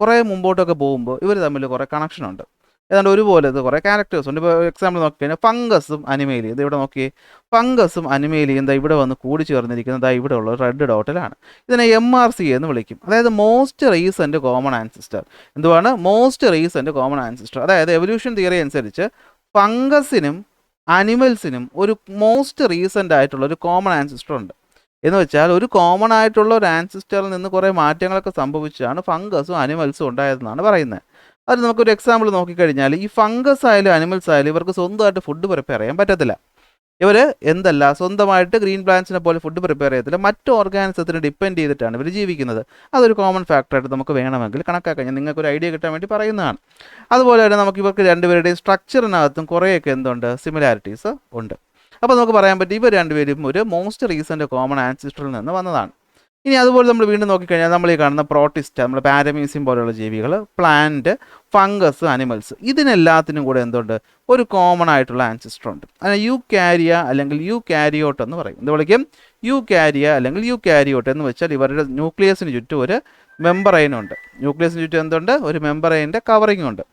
കുറേ മുമ്പോട്ടൊക്കെ പോകുമ്പോൾ ഇവർ തമ്മിൽ കുറേ കണക്ഷനുണ്ട്. ഏതാണ്ട് ഒരുപോലെ ഇത് കുറേ ക്യാരക്ടേഴ്സ് ഉണ്ട്. ഇപ്പോൾ എക്സാമ്പിൾ നോക്കിക്കഴിഞ്ഞാൽ ഫംഗസും അനിമേലിയും, ഇത് ഇവിടെ നോക്കിയേ, ഫംഗസും അനിമേലിയും എന്താ ഇവിടെ വന്ന് കൂടി ചേർന്നിരിക്കുന്നത് ഇവിടെ ഉള്ള റെഡ് ഡോട്ടിലാണ്. ഇതിനെ MRCA എന്ന് വിളിക്കും. അതായത് മോസ്റ്റ് റീസെൻറ്റ് കോമൺ ആൻസിസ്റ്റർ. എന്തുവാണ് മോസ്റ്റ് റീസെൻറ്റ് കോമൺ ആൻസിസ്റ്റർ? അതായത് എവല്യൂഷൻ തിയറി അനുസരിച്ച് ഫംഗസിനും അനിമൽസിനും ഒരു മോസ്റ്റ് റീസെൻ്റ് ആയിട്ടുള്ള ഒരു കോമൺ ആൻസിസ്റ്റർ ഉണ്ട്. എന്ന് വെച്ചാൽ ഒരു കോമൺ ആയിട്ടുള്ള ഒരു ആൻസിസ്റ്ററിൽ നിന്ന് കുറേ മാറ്റങ്ങളൊക്കെ സംഭവിച്ചാണ് ഫംഗസും അനിമൽസും ഉണ്ടായതെന്നാണ് പറയുന്നത്. അത് നമുക്കൊരു എക്സാമ്പിൾ നോക്കിക്കഴിഞ്ഞാൽ ഈ ഫംഗസ് ആയാലും അനിമൽസ് ആയാലും ഇവർക്ക് സ്വന്തമായിട്ട് ഫുഡ് പ്രിപ്പയർ ചെയ്യാൻ പറ്റത്തില്ല. ഇവർ സ്വന്തമായിട്ട് ഗ്രീൻ പ്ലാന്റ്സിനെ പോലെ ഫുഡ് പ്രിപ്പയർ ചെയ്യത്തില്ല. മറ്റ് ഓർഗാനിസത്തിന് ഡിപ്പെൻഡ് ചെയ്തിട്ടാണ് ഇവർ ജീവിക്കുന്നത്. അതൊരു കോമൺ ഫാക്ടറായിട്ട് നമുക്ക് വേണമെങ്കിൽ കണക്കാക്കാം. ഞാൻ നിങ്ങൾക്കൊരു ഐഡിയ കിട്ടാൻ വേണ്ടി പറയുന്നതാണ്. അതുപോലെ തന്നെ നമുക്ക് ഇവർക്ക് രണ്ടുപേരുടെയും സ്ട്രക്ചറിനകത്തും കുറേയൊക്കെ എന്തുണ്ട്, സിമിലാരിറ്റീസ് ഉണ്ട്. അപ്പോൾ നമുക്ക് പറയാൻ പറ്റും ഇവർ രണ്ടുപേരും ഒരു മോസ്റ്റ് റീസെൻറ്റ് കോമൺ ആൻസിസ്റ്ററിൽ നിന്ന് വന്നതാണ്. ഇനി അതുപോലെ നമ്മൾ വീണ്ടും നോക്കിക്കഴിഞ്ഞാൽ നമ്മൾ ഈ കാണുന്ന പ്രോട്ടിസ്റ്റ, നമ്മുടെ പാരമീസിയം പോലെയുള്ള ജീവികൾ, പ്ലാന്റ്, ഫംഗസ്, അനിമൽസ്, ഇതിനെല്ലാത്തിനും കൂടെ എന്തുണ്ട്, ഒരു കോമൺ ആയിട്ടുള്ള ആൻസിസ്റ്റർ ഉണ്ട്. അതിനെ യൂകാരിയ അല്ലെങ്കിൽ യൂകാരിയോട്ട് എന്ന് പറയും. എന്ത് വിളിക്കും? യൂകാരിയ അല്ലെങ്കിൽ യൂകാരിയോട്ട് എന്ന് വെച്ചാൽ ഇവരുടെ ന്യൂക്ലിയസിന് ചുറ്റും ഒരു മെമ്പറൈനുണ്ട്. ന്യൂക്ലിയസിന് ചുറ്റും എന്തുണ്ട്, ഒരു മെമ്പറൈൻ്റെ കവറിംഗ് ഉണ്ട്.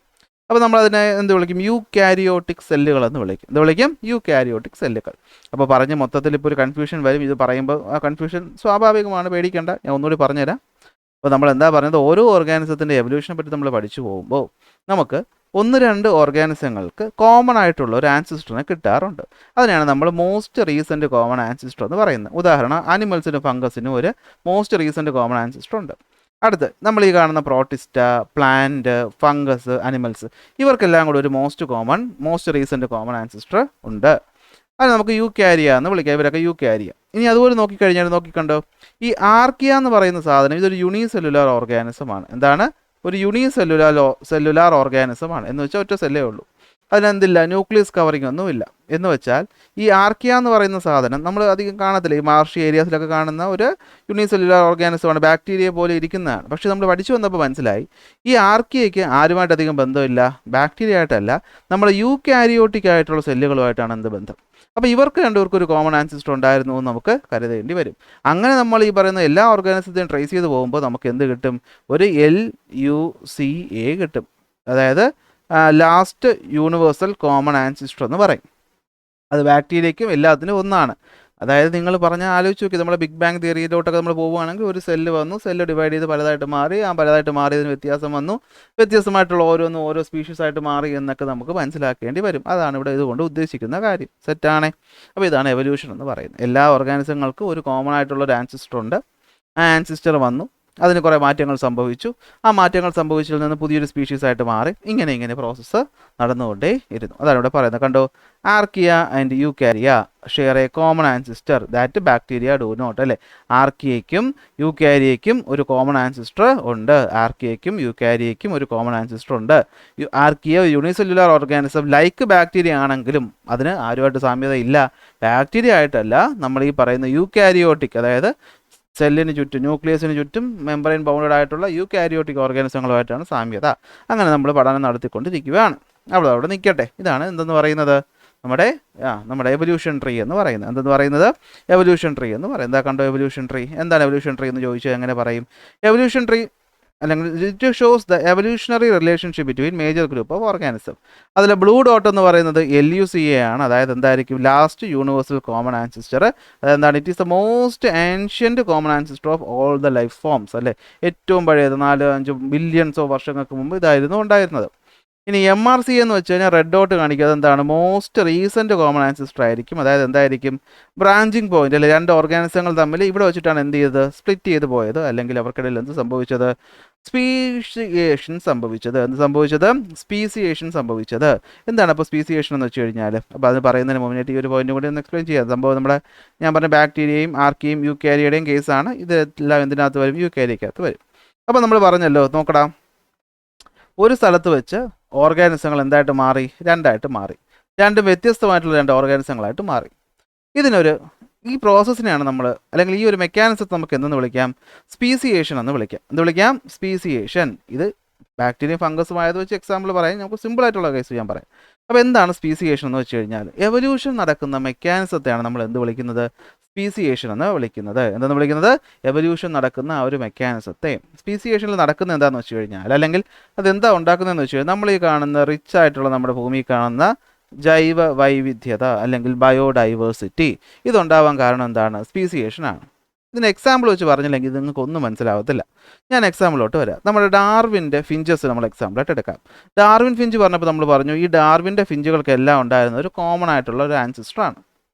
അപ്പോൾ നമ്മളതിനെ എന്ത് വിളിക്കും? യൂകാരിയോട്ടിക് സെല്ലുകൾ എന്ന് വിളിക്കും. എന്ത് വിളിക്കും? യൂകാരിയോട്ടിക് സെല്ലുകൾ. അപ്പോൾ പറഞ്ഞ് മൊത്തത്തിൽ ഇപ്പോൾ ഒരു കൺഫ്യൂഷൻ വരും. ഇത് പറയുമ്പോൾ ആ കൺഫ്യൂഷൻ സ്വാഭാവികമാണ്, പേടിക്കേണ്ട. ഞാൻ ഒന്നുകൂടി പറഞ്ഞുതരാം. അപ്പോൾ നമ്മൾ എന്താ പറഞ്ഞത്, ഓരോ ഓർഗാനിസത്തിൻ്റെ എവല്യൂഷനെ പറ്റി നമ്മൾ പഠിച്ചു പോകുമ്പോൾ നമുക്ക് 1-2 ഓർഗാനിസങ്ങൾക്ക് കോമൺ ആയിട്ടുള്ള ഒരു ആൻസിസ്റ്ററിനെ കിട്ടാറുണ്ട്. അതിനാണ് നമ്മൾ മോസ്റ്റ് റീസെൻറ്റ് കോമൺ ആൻസിസ്റ്റർ എന്ന് പറയുന്നത്. ഉദാഹരണം, അനിമൽസിനും ഫംഗസിനും ഒരു മോസ്റ്റ് റീസെൻറ്റ് കോമൺ ആൻസിസ്റ്റർ ഉണ്ട്. അടുത്ത് നമ്മൾ ഈ കാണുന്ന പ്രോട്ടിസ്റ്റ, പ്ലാന്റ്, ഫംഗസ്, അനിമൽസ്, ഇവർക്കെല്ലാം കൂടി ഒരു മോസ്റ്റ് റീസെൻറ്റ് കോമൺ ആൻസിസ്റ്റർ ഉണ്ട്. അത് നമുക്ക് യൂകാരിയ എന്ന് വിളിക്കാം. ഇവരൊക്കെ യൂകാരിയ. ഇനി അതുപോലെ നോക്കിക്കണ്ടോ, ഈ ആർക്കിയ എന്ന് പറയുന്ന സാധനം ഇതൊരു യൂണിസെല്ലുലാർ ഓർഗാനിസമാണ്. എന്താണ്? ഒരു യൂണിസെല്ലുലാർ ഓർഗാനിസമാണ്. എന്ന് വെച്ചാൽ ഒറ്റ സെല്ലേ ഉള്ളൂ. അതിനെന്തില്ല, ന്യൂക്ലിയസ് കവറിംഗ് ഒന്നുമില്ല. എന്ന് വെച്ചാൽ ഈ ആർക്കിയ എന്ന് പറയുന്ന സാധനം നമ്മൾ അധികം കാണത്തില്ല. ഈ മാർഷി ഏരിയാസിലൊക്കെ കാണുന്ന ഒരു യൂണിസെല്ലുലാർ ഓർഗാനിസമാണ്, ബാക്ടീരിയ പോലെ ഇരിക്കുന്നതാണ്. പക്ഷേ നമ്മൾ പഠിച്ചു വന്നപ്പോൾ മനസ്സിലായി ഈ ആർക്കിയയ്ക്ക് ആരുമായിട്ട് അധികം ബന്ധമില്ല, ബാക്ടീരിയ ആയിട്ടല്ല, നമ്മൾ യൂകാരിയോട്ടിക് ആയിട്ടുള്ള സെല്ലുകളുമായിട്ടാണ് എന്ത് ബന്ധം. അപ്പോൾ ഇവർക്ക് രണ്ടുപേർക്കും ഒരു കോമൺ ആൻസിസ്റ്റർ ഉണ്ടായിരുന്നു എന്ന് നമുക്ക് കരുതേണ്ടി വരും. അങ്ങനെ നമ്മൾ ഈ പറയുന്ന എല്ലാ ഓർഗാനിസത്തെയും ട്രേസ് ചെയ്ത് പോകുമ്പോൾ നമുക്ക് എന്ത് കിട്ടും? ഒരു LUCA കിട്ടും. അതായത് ലാസ്റ്റ് യൂണിവേഴ്സൽ കോമൺ ആൻസിസ്റ്റർ എന്ന് പറയും. അത് ബാക്ടീരിയയ്ക്കും എല്ലാത്തിനും ഒന്നാണ്. അതായത് നിങ്ങൾ പറഞ്ഞാൽ ആലോചിച്ച് നോക്കി, നമ്മുടെ ബിഗ് ബാങ് തിയറിയിലോട്ടൊക്കെ നമ്മൾ പോവുകയാണെങ്കിൽ ഒരു സെല്ല് വന്നു, സെല്ല് ഡിവൈഡ് ചെയ്ത് പലതായിട്ട് മാറി, ആ പലതായിട്ട് മാറിയതിന് വ്യത്യാസം വന്നു, വ്യത്യസ്തമായിട്ടുള്ള ഓരോ സ്പീഷീസ് ആയിട്ട് മാറി എന്നൊക്കെ നമുക്ക് മനസ്സിലാക്കേണ്ടി വരും. അതാണ് ഇവിടെ ഇതുകൊണ്ട് ഉദ്ദേശിക്കുന്ന കാര്യം. സെറ്റാണേ? അപ്പോൾ ഇതാണ് എവല്യൂഷൻ എന്ന് പറയുന്നത്. എല്ലാ ഓർഗാനിസങ്ങൾക്കും ഒരു കോമൺ ആയിട്ടുള്ള ഒരു ആൻസിസ്റ്റർ ഉണ്ട്. ആ ആൻസിസ്റ്റർ വന്നു, അതിന് കുറേ മാറ്റങ്ങൾ സംഭവിച്ചു. ആ മാറ്റങ്ങൾ സംഭവിച്ചതിൽ നിന്ന് പുതിയൊരു സ്പീഷീസ് ആയിട്ട് മാറി, ഇങ്ങനെ പ്രോസസ്സ് നടന്നുകൊണ്ടേ ഇരുന്നു. അതാണ് ഇവിടെ പറയുന്നത്. കണ്ടോ, archaea and eukarya share a common ancestor that bacteria do not. അല്ലേ, ആർക്കിയയ്ക്കും യൂകാരിയയ്ക്കും ഒരു കോമൺ ആൻസിസ്റ്റർ ഉണ്ട്. ആർക്കിയയ്ക്കും യൂകാരിയയ്ക്കും ഒരു കോമൺ ആൻസിസ്റ്റർ ഉണ്ട്. Archaea unicellular organism like bacteria ആണെങ്കിലും അതിന് ആരുമായിട്ട് സാമ്യത ഇല്ല. ബാക്ടീരിയ ആയിട്ടല്ല, നമ്മൾ ഈ പറയുന്ന യൂകാരിയോട്ടിക്, അതായത് സെല്ലിന് ചുറ്റും, ന്യൂക്ലിയസിന് ചുറ്റും മെമ്പറൈൻ ബൗണ്ടഡ് ആയിട്ടുള്ള യൂകാരിയോട്ടിക് ഓർഗാനിസങ്ങളുമായിട്ടാണ് സാമ്യത. അങ്ങനെ നമ്മൾ പഠനം നടത്തിക്കൊണ്ടിരിക്കുകയാണ്. അവിടെ നിൽക്കട്ടെ. ഇതാണ് എന്തെന്ന് പറയുന്നത്, നമ്മുടെ എവല്യൂഷൻ ട്രീ എന്ന് പറയുന്നത്. എന്തെന്ന് പറയുന്നത്? എവല്യൂഷൻ ട്രീ എന്ന് പറയുന്നത്. എന്താ കണ്ടോ എവല്യൂഷൻ ട്രീ? എന്താണ് എവല്യൂഷൻ ട്രീ എന്ന് ചോദിച്ചാൽ എങ്ങനെ പറയും? എവല്യൂഷൻ ട്രീ അല്ലെങ്കിൽ it shows the evolutionary relationship between major group of organism. അതിൽ ബ്ലൂ ഡോട്ട് എന്ന് പറയുന്നത് LUCA ആണ്. അതായത് എന്തായിരിക്കും? Last universal common ancestor. അതെന്താണ്? It is the most ancient common ancestor of all the life forms. അല്ലേ, ഏറ്റവും പഴയത് 4-5 ബില്യൺസ് ഓഫ് വർഷങ്ങൾക്ക് മുമ്പ് ഇതായിരുന്നു ഉണ്ടായിരുന്നത്. ഇനി MRCA എന്ന് വെച്ച് കഴിഞ്ഞാൽ റെഡ് ഡോട്ട് കാണിക്കുക. അതെന്താണ്? മോസ്റ്റ് റീസെൻറ്റ് കോമൺ ആൻസിസ്റ്റർ ആയിരിക്കും. അതായത് എന്തായിരിക്കും? ബ്രാഞ്ചിങ് പോയിന്റ്, അല്ലെ, 2 ഓർഗാനിസങ്ങൾ തമ്മിൽ ഇവിടെ വെച്ചിട്ടാണ് എന്ത് ചെയ്തത്? സ്പ്ലിറ്റ് ചെയ്ത് പോയത്. അല്ലെങ്കിൽ അവർക്കിടയിൽ എന്ത് സംഭവിച്ചത്? സ്പീസിയേഷൻ സംഭവിച്ചത്. എന്ത് സംഭവിച്ചത്? സ്പീസിയേഷൻ സംഭവിച്ചത്. എന്താണ് അപ്പോൾ സ്പീസിയേഷൻ എന്ന് വെച്ച് കഴിഞ്ഞാൽ? അപ്പോൾ അത് പറയുന്നതിന് മുന്നേറ്റ് ഈ ഒരു പോയിന്റ് കൂടി ഒന്ന് എക്സ്പ്ലെയിൻ ചെയ്യാം. സംഭവം ഞാൻ പറഞ്ഞ ബാക്ടീരിയയും ആർക്കിയും യൂകാരിയയുടെയും കേസാണ്. ഇതെല്ലാം എന്തിനകത്ത് വരും? യൂകാരിയക്കകത്ത് വരും. അപ്പോൾ നമ്മൾ പറഞ്ഞല്ലോ, നോക്കടാ, ഒരു സ്ഥലത്ത് വെച്ച് ഓർഗാനിസങ്ങൾ എന്തായിട്ട് മാറി? 2 ആയിട്ട് മാറി. രണ്ടും വ്യത്യസ്തമായിട്ടുള്ള 2 ഓർഗാനിസങ്ങളായിട്ട് മാറി. ഈ പ്രോസസ്സിനെയാണ് നമ്മൾ, അല്ലെങ്കിൽ ഈ ഒരു മെക്കാനിസത്തെ നമുക്ക് എന്തെന്ന് വിളിക്കാം? സ്പീസിയേഷൻ എന്ന് വിളിക്കാം. എന്ത് വിളിക്കാം? സ്പീസിയേഷൻ. ഇത് ബാക്ടീരിയ ഫംഗസുമായത് വെച്ച് എക്സാമ്പിൾ പറയാം, നമുക്ക് സിമ്പിൾ ആയിട്ടുള്ള കേസ് ഞാൻ പറയാം. അപ്പോൾ എന്താണ് സ്പീസിയേഷൻ എന്ന് വെച്ച് കഴിഞ്ഞാൽ, എവല്യൂഷൻ നടക്കുന്ന മെക്കാനിസത്തെയാണ് നമ്മൾ എന്ത് വിളിക്കുന്നത്? സ്പീസിയേഷൻ എന്ന് വിളിക്കുന്നത്. എന്തെന്ന് വിളിക്കുന്നത്? എവല്യൂഷൻ നടക്കുന്ന ആ ഒരു മെക്കാനിസത്തെ. സ്പീസിയേഷനിൽ നടക്കുന്നത് എന്താണെന്ന് വെച്ച് കഴിഞ്ഞാൽ, അല്ലെങ്കിൽ അതെന്താ ഉണ്ടാക്കുന്നതെന്ന് വെച്ച് കഴിഞ്ഞാൽ, നമ്മൾ ഈ കാണുന്ന റിച്ച് ആയിട്ടുള്ള നമ്മുടെ ഭൂമിയിൽ കാണുന്ന ജൈവ വൈവിധ്യത അല്ലെങ്കിൽ ബയോഡൈവേഴ്സിറ്റി, ഇതുണ്ടാവാൻ കാരണം എന്താണ്? സ്പീസിയേഷൻ ആണ്. ഇതിന് എക്സാമ്പിൾ വെച്ച് പറഞ്ഞില്ലെങ്കിൽ ഇത് നിങ്ങൾക്ക് ഒന്നും മനസ്സിലാവത്തില്ല. ഞാൻ എക്സാമ്പിളോട്ട് വരാം. നമ്മുടെ ഡാർവിൻ്റെ ഫിഞ്ചസ് നമ്മൾ എക്സാമ്പിളായിട്ട് എടുക്കാം. ഡാർവിൻ ഫിഞ്ച് പറഞ്ഞപ്പോൾ നമ്മൾ പറഞ്ഞു ഈ ഡാർവിൻ്റെ ഫിഞ്ചുകൾക്കെല്ലാം ഉണ്ടായിരുന്ന ഒരു കോമൺ ആയിട്ടുള്ള ഒരു ആൻസിസ്റ്ററാണ്.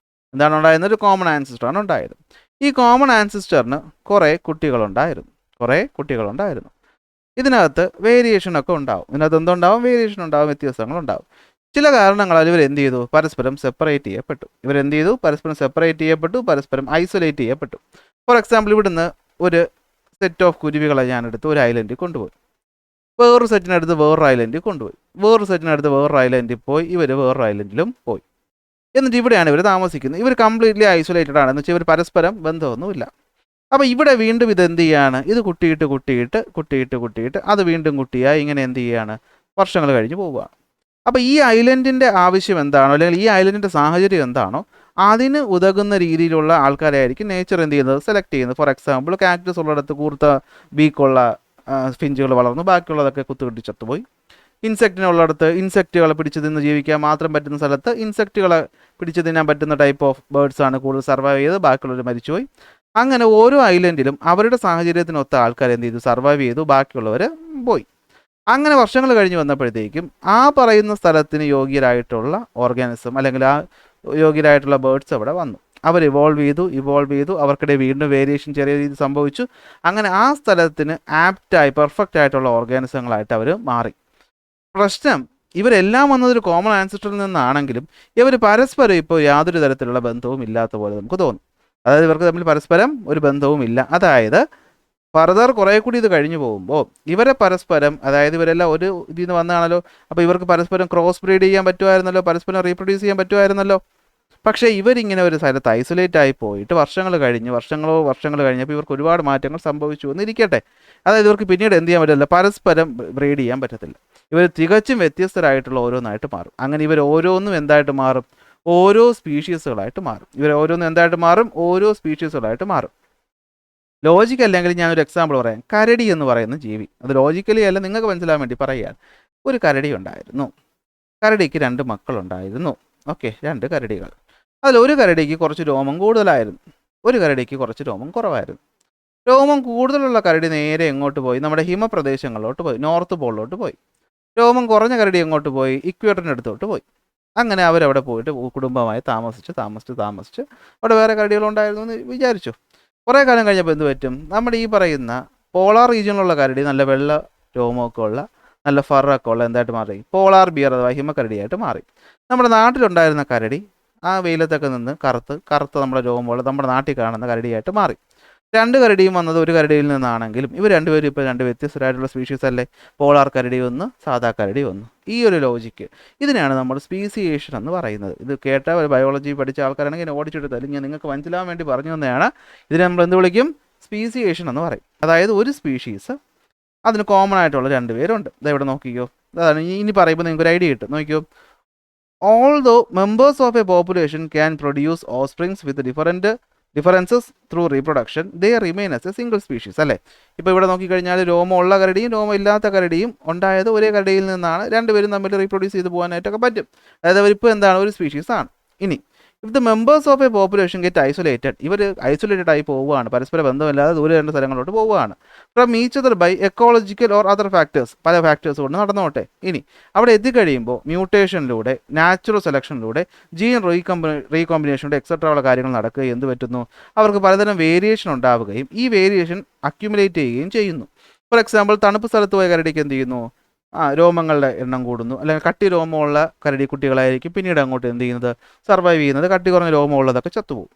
എന്താണ് ഉണ്ടായിരുന്നത്? ഒരു കോമൺ ആൻസിസ്റ്ററാണ് ഉണ്ടായത്. ഈ കോമൺ ആൻസിസ്റ്ററിന് കുറേ കുട്ടികളുണ്ടായിരുന്നു. ഇതിനകത്ത് വേരിയേഷനൊക്കെ ഉണ്ടാവും. ഇതിനകത്ത് എന്തുണ്ടാവും? വേരിയേഷൻ ഉണ്ടാവും, വ്യത്യാസങ്ങളുണ്ടാവും. ചില കാരണങ്ങളാൽ ഇവർ എന്ത് ചെയ്തു? പരസ്പരം സെപ്പറേറ്റ് ചെയ്യപ്പെട്ടു. പരസ്പരം ഐസൊലേറ്റ് ചെയ്യപ്പെട്ടു. ഫോർ എക്സാമ്പിൾ, ഇവിടുന്ന് ഒരു സെറ്റ് ഓഫ് കുരുവികളെ ഞാനെടുത്ത് ഒരു ഐലൻഡിൽ കൊണ്ടുപോയി. വേറൊരു സെറ്റിനടുത്ത് വേറൊരു ഐലൻഡിൽ കൊണ്ടുപോയി. വേറൊരു സെറ്റിനടുത്ത് വേറൊരു ഐലൻഡിൽ പോയി. ഇവർ വേറൊരു ഐലൻഡിലും പോയി. എന്നിട്ട് ഇവിടെയാണ് ഇവർ താമസിക്കുന്നത്. ഇവർ കംപ്ലീറ്റ്ലി ഐസൊലേറ്റഡ് ആണ്. എന്ന് വെച്ചാൽ ഇവർ പരസ്പരം ബന്ധമൊന്നുമില്ല. അപ്പോൾ ഇവിടെ വീണ്ടും ഇത് എന്ത് ചെയ്യാണ്? ഇത് കുട്ടിയിട്ട് അത് വീണ്ടും കുട്ടിയായി ഇങ്ങനെ എന്ത് ചെയ്യാണ്? വർഷങ്ങൾ കഴിഞ്ഞ് പോവുകയാണ്. അപ്പോൾ ഈ ഐലൻഡിൻ്റെ ആവശ്യം എന്താണോ, അല്ലെങ്കിൽ ഈ ഐലൻഡിൻ്റെ സാഹചര്യം എന്താണോ, അതിന് ഉതകുന്ന രീതിയിലുള്ള ആൾക്കാരായിരിക്കും നേച്ചർ എന്ത് ചെയ്യുന്നത്? സെലക്ട് ചെയ്യുന്നത്. ഫോർ എക്സാമ്പിൾ, കാക്ടസ് ഉള്ളിടത്ത് കൂർത്ത ബീക്കുള്ള ഫിഞ്ചുകൾ വളർന്നു, ബാക്കിയുള്ളതൊക്കെ കുത്തുകെട്ടി ചത്തുപോയി. ഇൻസെക്റ്റിനുള്ളിടത്ത് ഇൻസെക്റ്റുകളെ പിടിച്ച് തിന്ന് ജീവിക്കാൻ മാത്രം പറ്റുന്ന സ്ഥലത്ത് ഇൻസെക്റ്റുകളെ പിടിച്ച് തിന്നാൻ പറ്റുന്ന ടൈപ്പ് ഓഫ് ബേർഡ്സ് ആണ് കൂടുതൽ സർവൈവ് ചെയ്ത്, ബാക്കിയുള്ളവർ മരിച്ചുപോയി. അങ്ങനെ ഓരോ ഐലൻഡിലും അവരുടെ സാഹചര്യത്തിനൊത്ത ആൾക്കാർ എന്ത് ചെയ്തു? സർവൈവ് ചെയ്തു, ബാക്കിയുള്ളവർ പോയി. അങ്ങനെ വർഷങ്ങൾ കഴിഞ്ഞ് വന്നപ്പോഴത്തേക്കും ആ പറയുന്ന സ്ഥലത്തിന് യോഗ്യരായിട്ടുള്ള ഓർഗാനിസം അല്ലെങ്കിൽ ആ യോഗ്യരായിട്ടുള്ള ബേർഡ്സ് അവിടെ വന്നു. അവർ ഇവോൾവ് ചെയ്തു. അവർക്കിടെ വീണ്ടും വേരിയേഷൻ ചെറിയ രീതിയിൽ സംഭവിച്ചു. അങ്ങനെ ആ സ്ഥലത്തിന് പെർഫെക്റ്റ് ആയിട്ടുള്ള ഓർഗാനിസങ്ങളായിട്ട് അവർ മാറി. പ്രശ്നം, ഇവരെല്ലാം വന്നതൊരു കോമൺ ആൻസിസ്റ്ററിൽ നിന്നാണെങ്കിലും ഇവർ പരസ്പരം ഇപ്പോൾ യാതൊരു തരത്തിലുള്ള ബന്ധവും ഇല്ലാത്ത പോലെ നമുക്ക് തോന്നും. അതായത് ഇവർക്ക് തമ്മിൽ പരസ്പരം ഒരു ബന്ധവും ഇല്ല. അതായത് ഫർദർ കുറേ കൂടി ഇത് കഴിഞ്ഞു പോകുമ്പോൾ ഇവരെ പരസ്പരം, അതായത് ഇവരെല്ലാം ഒരു ഇതിൽ നിന്ന് വന്നതാണല്ലോ, അപ്പോൾ ഇവർക്ക് പരസ്പരം ക്രോസ് ബ്രീഡ് ചെയ്യാൻ പറ്റുമായിരുന്നല്ലോ, പരസ്പരം റീപ്രൊഡ്യൂസ് ചെയ്യാൻ പറ്റുമായിരുന്നല്ലോ. പക്ഷേ ഇവരിങ്ങനെ ഒരു സ്ഥലത്ത് ഐസൊലേറ്റ് ആയി പോയിട്ട് വർഷങ്ങൾ കഴിഞ്ഞപ്പോൾ ഇവർക്ക് ഒരുപാട് മാറ്റങ്ങൾ സംഭവിച്ചു എന്നിരിക്കട്ടെ. അതായത് ഇവർക്ക് പിന്നീട് എന്ത് ചെയ്യാൻ പറ്റില്ല? പരസ്പരം ബ്രീഡ് ചെയ്യാൻ പറ്റത്തില്ല. ഇവർ തികച്ചും വ്യത്യസ്തരായിട്ടുള്ള ഓരോന്നായിട്ട് മാറും. അങ്ങനെ ഇവർ ഓരോന്നും എന്തായിട്ട് മാറും? ഓരോ സ്പീഷീസുകളായിട്ട് മാറും. ലോജിക്ക് അല്ലെങ്കിൽ ഞാനൊരു എക്സാമ്പിൾ പറയാം. കരടി എന്ന് പറയുന്ന ജീവി, അത് ലോജിക്കലി അല്ല, നിങ്ങൾക്ക് മനസ്സിലാൻ വേണ്ടി പറയുകയാണ്. ഒരു കരടി ഉണ്ടായിരുന്നു. കരടിക്ക് 2 മക്കളുണ്ടായിരുന്നു. ഓക്കെ, 2 കരടികൾ. അതിലൊരു കരടിക്ക് കുറച്ച് രോമം കൂടുതലായിരുന്നു, ഒരു കരടിക്ക് കുറച്ച് രോമം കുറവായിരുന്നു. രോമം കൂടുതലുള്ള കരടി നേരെ എങ്ങോട്ട് പോയി? നമ്മുടെ ഹിമപ്രദേശങ്ങളിലോട്ട് പോയി, നോർത്ത് പോളിലോട്ട് പോയി. രോമം കുറഞ്ഞ കരടി എങ്ങോട്ട് പോയി? ഇക്വേറ്ററിൻ്റെ അടുത്തോട്ട് പോയി. അങ്ങനെ അവരവിടെ പോയിട്ട് കുടുംബമായി താമസിച്ച് അവിടെ വേറെ കരടികളുണ്ടായിരുന്നു എന്ന് വിചാരിച്ചു. കുറേ കാലം കഴിഞ്ഞപ്പോൾ എന്ത് പറ്റും? നമ്മുടെ ഈ പറയുന്ന പോളാർ റീജിയനിലുള്ള കരടി നല്ല വെള്ള രോമമൊക്കെ ഉള്ള, നല്ല ഫറൊക്കെ ഉള്ള എന്തായിട്ട് മാറി? പോളാർ ബിയർ അഥവാ ഹിമക്കരടിയായിട്ട് മാറി. നമ്മുടെ നാട്ടിലുണ്ടായിരുന്ന കരടി ആ വെയിലത്തൊക്കെ നിന്ന് കറുത്ത നമ്മുടെ രോമമുള്ള നമ്മുടെ നാട്ടിൽ കാണുന്ന കരടിയായിട്ട് മാറി. 2 കരടിയും വന്നത് ഒരു കരടിയിൽ നിന്നാണെങ്കിലും ഇവർ രണ്ടുപേരും ഇപ്പോൾ 2 വ്യത്യസ്തരായിട്ടുള്ള സ്പീഷീസ് അല്ലേ? പോളാർ കരടി ഒന്ന്, സാധാ കരടി ഒന്ന്. ഈ ഒരു ലോജിക്ക്, ഇതിനെയാണ് നമ്മൾ സ്പീസിയേഷൻ എന്ന് പറയുന്നത്. ഇത് കേട്ട ഒരു ബയോളജി പഠിച്ച ആൾക്കാരാണെങ്കിൽ എന്നെ ഓടിച്ചെടുത്താലും ഞാൻ നിങ്ങൾക്ക് മനസ്സിലാവാൻ വേണ്ടി പറഞ്ഞു തന്നെയാണ്. ഇതിനെ നമ്മൾ എന്ത് വിളിക്കും? സ്പീസിയേഷൻ എന്ന് പറയും. അതായത് ഒരു സ്പീഷീസ്, അതിന് കോമൺ ആയിട്ടുള്ള 2 പേരുണ്ട്. ഇവിടെ നോക്കിക്കോ, അതാണ് ഇനി പറയുമ്പോൾ നിങ്ങൾക്ക് ഒരു ഐഡിയ കിട്ടും. നോക്കിക്കോ, although members of a population can produce offsprings with differences through reproduction, they remain as a single species. അല്ലേ? ഇപ്പോൾ ഇവിടെ നോക്കിക്കഴിഞ്ഞാൽ രോമമുള്ള കരടിയും രോമം ഇല്ലാത്ത കരടിയും ഉണ്ടായത് ഒരേ കരടിയിൽ നിന്നാണ്. 2 പേരും തമ്മിൽ റീപ്രൊഡ്യൂസ് ചെയ്ത് പോകാനായിട്ടൊക്കെ പറ്റും. അതായത് അവരിപ്പോൾ എന്താണ്? ഒരു സ്പീഷീസ് ആണ്. ഇനി if the members of a population get isolated, ഇവർ ഐസൊലേറ്റഡ് ആയി പോവുകയാണ്, പരസ്പര ബന്ധമില്ലാതെ ദൂരെ 2 സ്ഥലങ്ങളിലോട്ട് പോവുകയാണ്. From each other by ecological or other factors, പല ഫാക്ടേഴ്സ് കൊണ്ട് നടന്നോട്ടെ. ഇനി അവിടെ എത്തിക്കഴിയുമ്പോൾ മ്യൂട്ടേഷനിലൂടെ, നാച്ചുറൽ സെലക്ഷനിലൂടെ, ജീൻ റീകോമ്പിനേഷനിലൂടെ എക്സെട്ര ഉള്ള കാര്യങ്ങൾ നടക്കുകയും എന്ത് പറ്റുന്നു? അവർക്ക് പലതരം വേരിയേഷൻ ഉണ്ടാവുകയും ഈ വേരിയേഷൻ അക്യുമുലേറ്റ് ചെയ്യുകയും ചെയ്യുന്നു. ഫോർ എക്സാമ്പിൾ, തണുപ്പ് സ്ഥലത്ത് പോയ കരടിക്ക് എന്ത് ചെയ്യുന്നു? രോമങ്ങളുടെ എണ്ണം കൂടുന്നു. അല്ലെങ്കിൽ കട്ടി രോമമുള്ള കരടി കുട്ടികളായിരിക്കും പിന്നീട് അങ്ങോട്ട് എന്ത് ചെയ്യുന്നത്? സർവൈവ് ചെയ്യുന്നത്. കട്ടി കുറഞ്ഞ രോമമുള്ളതൊക്കെ ചത്തുപോകും.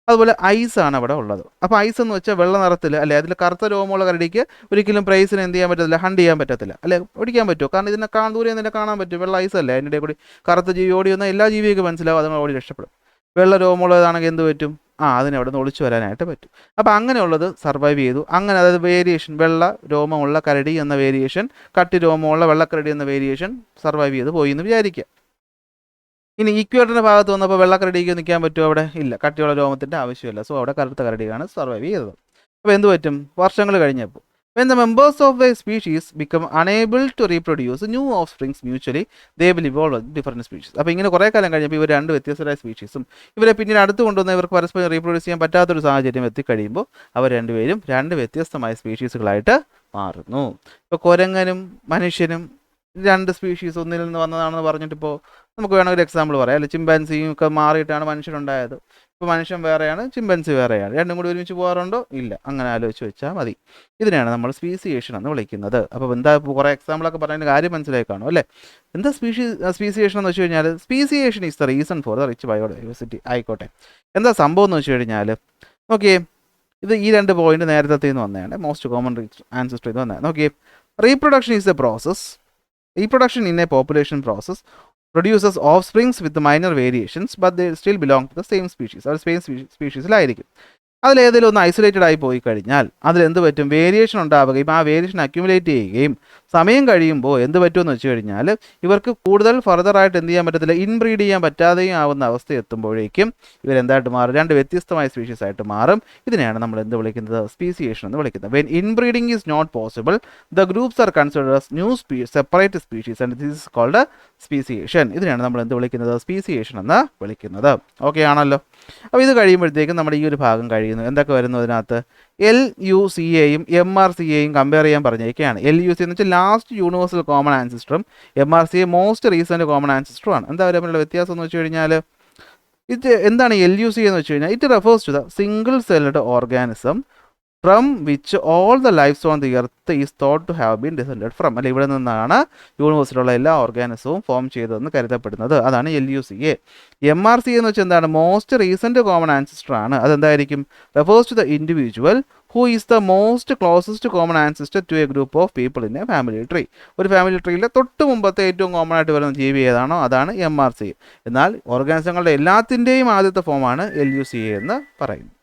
അതുപോലെ ഐസാണ് അവിടെ ഉള്ളത്. അപ്പോൾ ഐസ് എന്ന് വെച്ചാൽ വെള്ള നിറത്തിൽ, അല്ലെ അതിൽ കറുത്ത രോമമുള്ള കരടിക്ക് ഒരിക്കലും പ്രൈസിന് എന്ത് ചെയ്യാൻ പറ്റത്തില്ല? ഹണ്ട് ചെയ്യാൻ പറ്റത്തില്ല, അല്ലെ? ഓടിക്കാൻ പറ്റുമോ? കാരണം ഇതിനെ ദൂരെ നിന്നെ കാണാൻ പറ്റും, വെള്ള ഐസ് അല്ലേ. അതിൻ്റെ കൂടി കറുത്ത ജീവി ഓടി വന്നാൽ എല്ലാ ജീവിയൊക്കെ മനസ്സിലാവും, അതുങ്ങൾ ഓടി രക്ഷപ്പെടും. വെള്ള രോമമുള്ളതാണെങ്കിൽ എന്ത് പറ്റും? അതിന് അവിടെ നിന്ന് ഒളിച്ചു വരാനായിട്ട് പറ്റും. അപ്പോൾ അങ്ങനെയുള്ളത് സർവൈവ് ചെയ്തു. അങ്ങനെ അതായത് വേരിയേഷൻ വെള്ള രോമമുള്ള കരടി എന്ന വേരിയേഷൻ, കട്ടി രോമമുള്ള വെള്ളക്കരടി എന്ന വേരിയേഷൻ സർവൈവ് ചെയ്ത് പോയി എന്ന് വിചാരിക്കുക. ഇനി ഈക്വേറ്ററിൻ്റെ ഭാഗത്ത് വന്നപ്പോൾ വെള്ളക്കരടിക്ക് നിൽക്കാൻ പറ്റുമോ? അവിടെ ഇല്ല, കട്ടിയുള്ള രോമത്തിൻ്റെ ആവശ്യമില്ല. സോ അവിടെ കറുത്ത കരടിയാണ് സർവൈവ് ചെയ്തത്. അപ്പോൾ എന്ത് പറ്റും? വർഷങ്ങൾ കഴിഞ്ഞപ്പോൾ when the members of a species become unable to reproduce new offsprings mutually, they will evolve as different species. അപ്പോൾ ഇങ്ങനെ കുറേ കാലം കഴിഞ്ഞപ്പോൾ ഇവർ രണ്ട് വ്യത്യസ്തരായ സ്പീഷീസും ഇവരെ പിന്നീട് അടുത്ത് കൊണ്ടുവന്ന് ഇവർക്ക് പരസ്പരം റീപ്രൊഡ്യൂസ് ചെയ്യാൻ പറ്റാത്തൊരു സാഹചര്യം എത്തിക്കഴിയുമ്പോൾ അവർ രണ്ടുപേരും രണ്ട് വ്യത്യസ്തമായ സ്പീഷീസുകളായിട്ട് മാറുന്നു. ഇപ്പോൾ കുരങ്ങനും മനുഷ്യനും രണ്ട് സ്പീഷീസ് ഒന്നിൽ നിന്ന് വന്നതാണെന്ന് പറഞ്ഞിട്ടിപ്പോൾ നമുക്ക് വേണമെങ്കിൽ എക്സാമ്പിൾ പറയാം. അല്ലെ, ചിമ്പാൻസിയും ഒക്കെ മാറിയിട്ടാണ് മനുഷ്യനുണ്ടായത്. ഇപ്പോൾ മനുഷ്യൻ വേറെയാണ്, ചിമ്പൻസി വേറെയാണ്. രണ്ടും കൂടി ഒരുമിച്ച് പോകാറുണ്ടോ? ഇല്ല. അങ്ങനെ ആലോചിച്ച് വെച്ചാൽ മതി. ഇതിനെയാണ് നമ്മൾ സ്പീസിയേഷൻ എന്ന് വിളിക്കുന്നത്. അപ്പോൾ എന്താ കുറേ എക്സാമ്പിളൊക്കെ പറയുന്ന കാര്യം മനസ്സിലായി കാണും അല്ലേ? എന്താ സ്പീസിയേഷൻ എന്ന് വെച്ച് കഴിഞ്ഞാൽ, speciation is the reason for the rich biodiversity. ആയിക്കോട്ടെ, എന്താ സംഭവം എന്ന് വെച്ച് കഴിഞ്ഞാൽ നോക്കിയേ, ഇത് ഈ രണ്ട് പോയിന്റ് നേരത്തെ നിന്ന് വന്നതാണ്. മോസ്റ്റ് കോമൺ ആൻസിസ്റ്റർ ഇത് വന്നതാണ്. നോക്കിയേ, reproduction is A process. Reproduction in a population process produces offsprings with minor variations, but they still belong to the same species. Or same species. അതിലേതെങ്കിലും ഒന്ന് ഐസൊലേറ്റഡ് ആയി പോയി കഴിഞ്ഞാൽ അതിലെന്ത് പറ്റും? വേരിയേഷൻ ഉണ്ടാവുകയും ആ വേരിയേഷൻ അക്യുമുലേറ്റ് ചെയ്യുകയും സമയം കഴിയുമ്പോൾ എന്ത് പറ്റുമെന്ന് വെച്ച് കഴിഞ്ഞാൽ ഇവർക്ക് കൂടുതൽ ഫർദറായിട്ട് എന്ത് ചെയ്യാൻ പറ്റത്തില്ല, ഇൻബ്രീഡ് ചെയ്യാൻ പറ്റാതെയും ആവുന്ന അവസ്ഥ എത്തുമ്പോഴേക്കും ഇവരെന്തായിട്ട് മാറും? രണ്ട് വ്യത്യസ്തമായ സ്പീഷീസ് ആയിട്ട് മാറും. ഇതിനെയാണ് നമ്മൾ എന്ത് വിളിക്കുന്നത്? സ്പീസിയേഷൻ എന്ന് വിളിക്കുന്നത്. When inbreeding is not possible, the groups are considered as new separate species and this is called speciation. ഇതിനെയാണ് നമ്മൾ എന്ത് വിളിക്കുന്നത്? സ്പീസിയേഷൻ എന്ന് വിളിക്കുന്നത്. ഓക്കെ ആണല്ലോ? അപ്പോൾ ഇത് കഴിയുമ്പോഴത്തേക്കും നമ്മുടെ ഈ ഒരു ഭാഗം കഴിയുന്നു. എന്തൊക്കെ വരുന്നു അതിനകത്ത്? LUCAയും MRCAയും കമ്പയർ ചെയ്യാൻ പറഞ്ഞേക്കുകയാണ്. LUC എന്ന് വെച്ചാൽ ലാസ്റ്റ് യൂണിവേഴ്സൽ കോമൺ ആൻസിസ്റ്ററും MRCA മോസ്റ്റ് റീസെൻറ്റ് കോമൺ ആൻസിസ്റ്ററും ആണ്. എന്താ തമ്മിലുള്ള വ്യത്യാസം എന്ന് വെച്ച് കഴിഞ്ഞാൽ, ഇത് എന്താണ് LUC എന്ന് വെച്ച് കഴിഞ്ഞാൽ, it refers to the single celled organism from which all the lifes on the earth is thought to have been descended from. അല്ലെ, ഇവിടെ നിന്നാണ് യൂണിവേഴ്സിലുള്ള എല്ലാ ഓർഗാനിസവും ഫോം ചെയ്തതെന്ന് കരുതപ്പെടുന്നത്. അതാണ് LUCA. MRCA എന്ന് വെച്ചാൽ എന്താണ്? മോസ്റ്റ് റീസെൻറ്റ് കോമൺ ആൻസിസ്റ്റർ ആണ്. അതെന്തായിരിക്കും? Refers to the individual who is the most closest common ancestor to a group of people in a family tree. ഒരു ഫാമിലി ട്രീയിലെ തൊട്ട് മുമ്പത്തെ ഏറ്റവും കോമൺ ആയിട്ട് വരുന്ന ജീവി ഏതാണോ അതാണ് MRCA. എന്നാൽ ഓർഗാനിസങ്ങളുടെ എല്ലാത്തിൻ്റെയും ആദ്യത്തെ ഫോമാണ് LUCA എന്ന് പറയുന്നത്.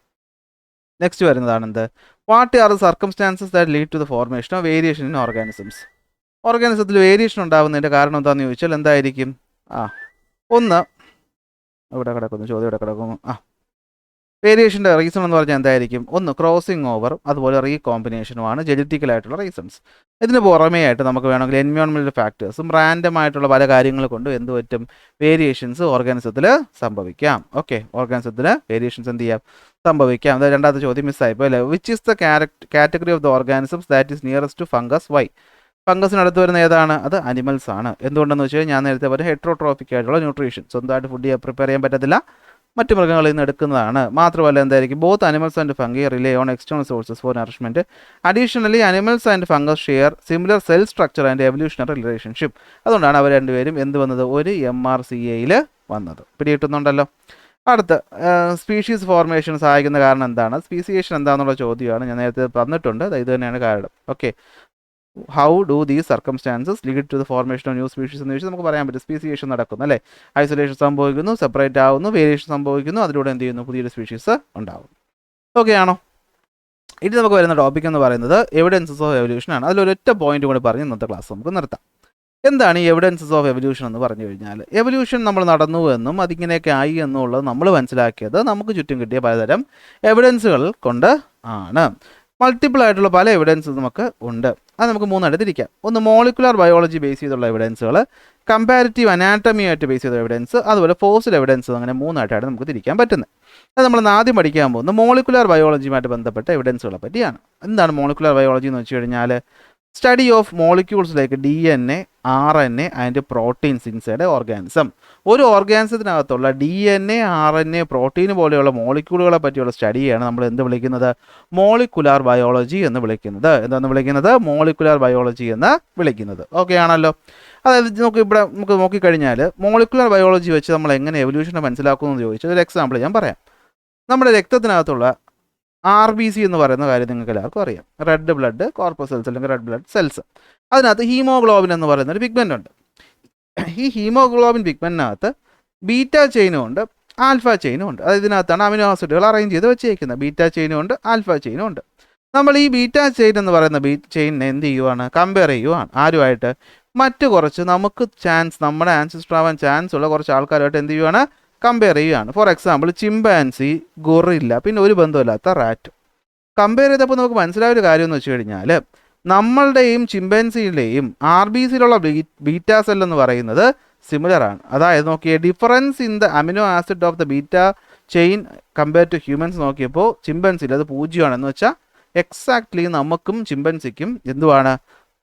നെക്സ്റ്റ് വരുന്നതാണ് എന്ത്? What are the circumstances that lead to the formation of variation in organisms. ഓർഗാനിസത്തിൽ വേരിയേഷൻ ഉണ്ടാകുന്നതിൻ്റെ കാരണം എന്താണെന്ന് ചോദിച്ചാൽ എന്തായിരിക്കും? ഒന്ന് ഇവിടെ കിടക്കുന്നു, ചോദ്യം ഇവിടെ കിടക്കുന്നു. വേരിയേഷൻ്റെ റീസൺ എന്ന് പറഞ്ഞാൽ എന്തായിരിക്കും? ഒന്ന് ക്രോസിംഗ് ഓവർ, അതുപോലെ റീകോമ്പിനേഷനുമാണ് ജനറ്റിക്കലായിട്ടുള്ള റീസൺസ്. ഇതിന് പുറമേ ആയിട്ട് നമുക്ക് വേണമെങ്കിൽ എൻവയോൺമെൻറ്റൽ ഫാക്ടേഴ്സും റാൻഡം ആയിട്ടുള്ള പല കാര്യങ്ങൾ കൊണ്ടും എന്ത് പറ്റും? വേരിയേഷൻസ് ഓർഗാനിസത്തിൽ സംഭവിക്കാം. ഓക്കെ, ഓർഗാനിസത്തിൽ വേരിയേഷൻസ് എന്ത് ചെയ്യാം? സംഭവിക്കാം. അതായത് രണ്ടാമത്തെ ചോദ്യം മിസ്സായിപ്പോൾ അല്ലേ? Which is the category of the organisms that is nearest to fungus? Why? ഫംഗസിനടുത്ത് വരുന്ന ഏതാണ്? അത് അനിമൽസ് ആണ്. എന്തുകൊണ്ടെന്ന് വെച്ച് കഴിഞ്ഞാൽ ഞാൻ നേരത്തെ പറഞ്ഞ ഹെട്രോട്രോഫിക് ആയിട്ടുള്ള ന്യൂട്രീഷൻ, സ്വന്തമായിട്ട് ഫുഡ് പ്രിപ്പയർ ചെയ്യാൻ പറ്റത്തില്ല, മറ്റു മൃഗങ്ങളിൽ നിന്ന് എടുക്കുന്നതാണ്. മാത്രമല്ല എന്തായിരിക്കും? Both animals and fungi rely on external sources for nourishment. Additionally animals and fungus share similar cell structure and evolutionary relationship. അതുകൊണ്ടാണ് അവർ രണ്ടുപേരും എന്ത് വന്നത്? ഒരു MRCAയിൽ വന്നത്. പിടികിട്ടുന്നുണ്ടല്ലോ? അടുത്ത സ്പീഷീസ് ഫോർമേഷൻ സഹായിക്കുന്ന കാരണം എന്താണ്? സ്പീസിയേഷൻ എന്താണെന്നുള്ള ചോദ്യമാണ്. ഞാൻ നേരത്തെ പറഞ്ഞിട്ടുണ്ട്, ഇത് തന്നെയാണ് കാരണം. Okay, how do these circumstances lead to the formation of new species എന്ന് ചോദിച്ചാൽ നമുക്ക് പറയാൻ പറ്റും. സ്പീസിയേഷൻ നടക്കുന്നു അല്ലേ? ഐസൊലേഷൻ സംഭവിക്കുന്നു, സെപ്പറേറ്റ് ആവുന്നു, വേരിയേഷൻ സംഭവിക്കുന്നു, അതിലൂടെ എന്ത് ചെയ്യുന്നു? പുതിയൊരു സ്പീഷീസ് ഉണ്ടാവും. ഓക്കെ ആണോ? ഇനി നമുക്ക് വരുന്ന ടോപ്പിക് എന്ന് പറയുന്നത് എവിഡൻസസ് ഓഫ് എവല്യൂഷൻ ആണ്. അതിലൊരൊറ്റ പോയിന്റ് കൂടി പറഞ്ഞ് ഇന്നത്തെ ക്ലാസ് നമുക്ക് നിർത്താം. എന്താണ് ഈ എവിഡൻസസ് ഓഫ് എവല്യൂഷൻ എന്ന് പറഞ്ഞു കഴിഞ്ഞാൽ, എവല്യൂഷൻ നമ്മൾ നടന്നു എന്നും അതിങ്ങനെയൊക്കെ ആയി എന്നുള്ളത് നമ്മൾ മനസ്സിലാക്കിയത് നമുക്ക് ചുറ്റും കിട്ടിയ പലതരം എവിഡൻസുകൾ കൊണ്ട് ആണ്. മൾട്ടിപ്പിൾ ആയിട്ടുള്ള പല എവിഡൻസ് നമുക്ക് ഉണ്ട്. അത് നമുക്ക് മൂന്നായിട്ട് തിരിക്കാം. ഒന്ന് മോളിക്കുലർ ബയോളജി ബേസ് ചെയ്തുള്ള എവിഡൻസുകൾ, കമ്പാരിറ്റീവ് അനാറ്റമിയായിട്ട് ബേസ് ചെയ്ത എവിഡൻസ്, അതുപോലെ ഫോസിൽ എവിഡൻസ്. അങ്ങനെ മൂന്നായിട്ടാണ് നമുക്ക് തിരിക്കാൻ പറ്റുന്നത്. അത് നമ്മൾ ആദ്യം പഠിക്കാൻ പോകുന്നത് മോളിക്കുലർ ബയോളജിയുമായിട്ട് ബന്ധപ്പെട്ട എവിഡൻസുകളെ പറ്റിയാണ്. എന്താണ് മോളിക്കുലർ ബയോളജി എന്ന് വെച്ച് കഴിഞ്ഞാൽ, study of molecules like DNA, RNA and proteins inside organism. ഒരു ഓർഗാനിസത്തിനകത്തുള്ള DNA, RNA, പ്രോട്ടീൻ പോലെയുള്ള മോളിക്യൂളുകളെ പറ്റിയുള്ള സ്റ്റഡിയാണ് നമ്മൾ എന്ത് വിളിക്കുന്നത്? മോളിക്കുലർ ബയോളജി എന്ന് വിളിക്കുന്നത്. എന്താണെന്ന് വിളിക്കുന്നത്? മോളിക്കുലർ ബയോളജി എന്ന് വിളിക്കുന്നത്. ഓക്കെ ആണല്ലോ? അതായത് നമുക്ക് നോക്കിക്കഴിഞ്ഞാൽ മോളിക്കുലർ ബയോളജി വെച്ച് നമ്മൾ എങ്ങനെ എവല്യൂഷനെ മനസ്സിലാക്കുമെന്ന് ചോദിച്ചാൽ ഒരു എക്സാമ്പിൾ ഞാൻ പറയാം. നമ്മുടെ രക്തത്തിനകത്തുള്ള RBC എന്ന് പറയുന്ന കാര്യം നിങ്ങൾക്ക് എല്ലാവർക്കും അറിയാം. റെഡ് ബ്ലഡ് കോർപ്പസൽസ് അല്ലെങ്കിൽ റെഡ് ബ്ലഡ് സെൽസ്. അതിനകത്ത് ഹീമോഗ്ലോബിൻ എന്ന് പറയുന്ന ഒരു പിഗ്മെൻ്റ് ഉണ്ട്. ഈ ഹീമോഗ്ലോബിൻ പിഗ്മെൻറ്റിനകത്ത് ബീറ്റ ചെയിനും ഉണ്ട്, ആൽഫ ചെയിനും ഉണ്ട്. അതായത് ഇതിനകത്താണ് അമിനോ ആസിഡുകൾ അറേഞ്ച് ചെയ്ത് വെച്ചേക്കുന്നത്. ബീറ്റ ചെയിനും ഉണ്ട്, ആൽഫ ചെയിനും ഉണ്ട്. നമ്മൾ ഈ ബീറ്റ ചെയിൻ എന്ന് പറയുന്ന ചെയിനിനെ എന്ത് ചെയ്യുവാണ്? കമ്പയർ ചെയ്യുവാണ്. ആരുമായിട്ട്? മറ്റ് കുറച്ച് നമുക്ക് നമ്മുടെ ആൻസിസ്റ്റർ ആവാൻ ചാൻസ് ഉള്ള കുറച്ച് ആൾക്കാരുമായിട്ട് എന്ത് ചെയ്യുവാണ്? കമ്പയർ ചെയ്യുകയാണ്. ഫോർ എക്സാമ്പിൾ ചിമ്പാൻസി, ഗൊറില്ല, പിന്നെ ഒരു ബന്ധമില്ലാത്ത റാറ്റ്. കമ്പയർ ചെയ്തപ്പോൾ നമുക്ക് മനസ്സിലായ ഒരു കാര്യം എന്ന് വെച്ച് കഴിഞ്ഞാൽ നമ്മളുടെയും ചിമ്പൻസിയുടെയും ആർ ബി സിയിലുള്ള ബീറ്റ സെൽ എന്ന് പറയുന്നത് സിമിലർ ആണ്. അതായത് നോക്കിയേ, difference in the amino acid of the beta chain compare to humans നോക്കിയപ്പോൾ ചിമ്പൻസിൽ അത് 0 എന്ന് വെച്ചാൽ എക്സാക്ട്ലി നമുക്കും ചിമ്പൻസിക്കും എന്തുവാണ്?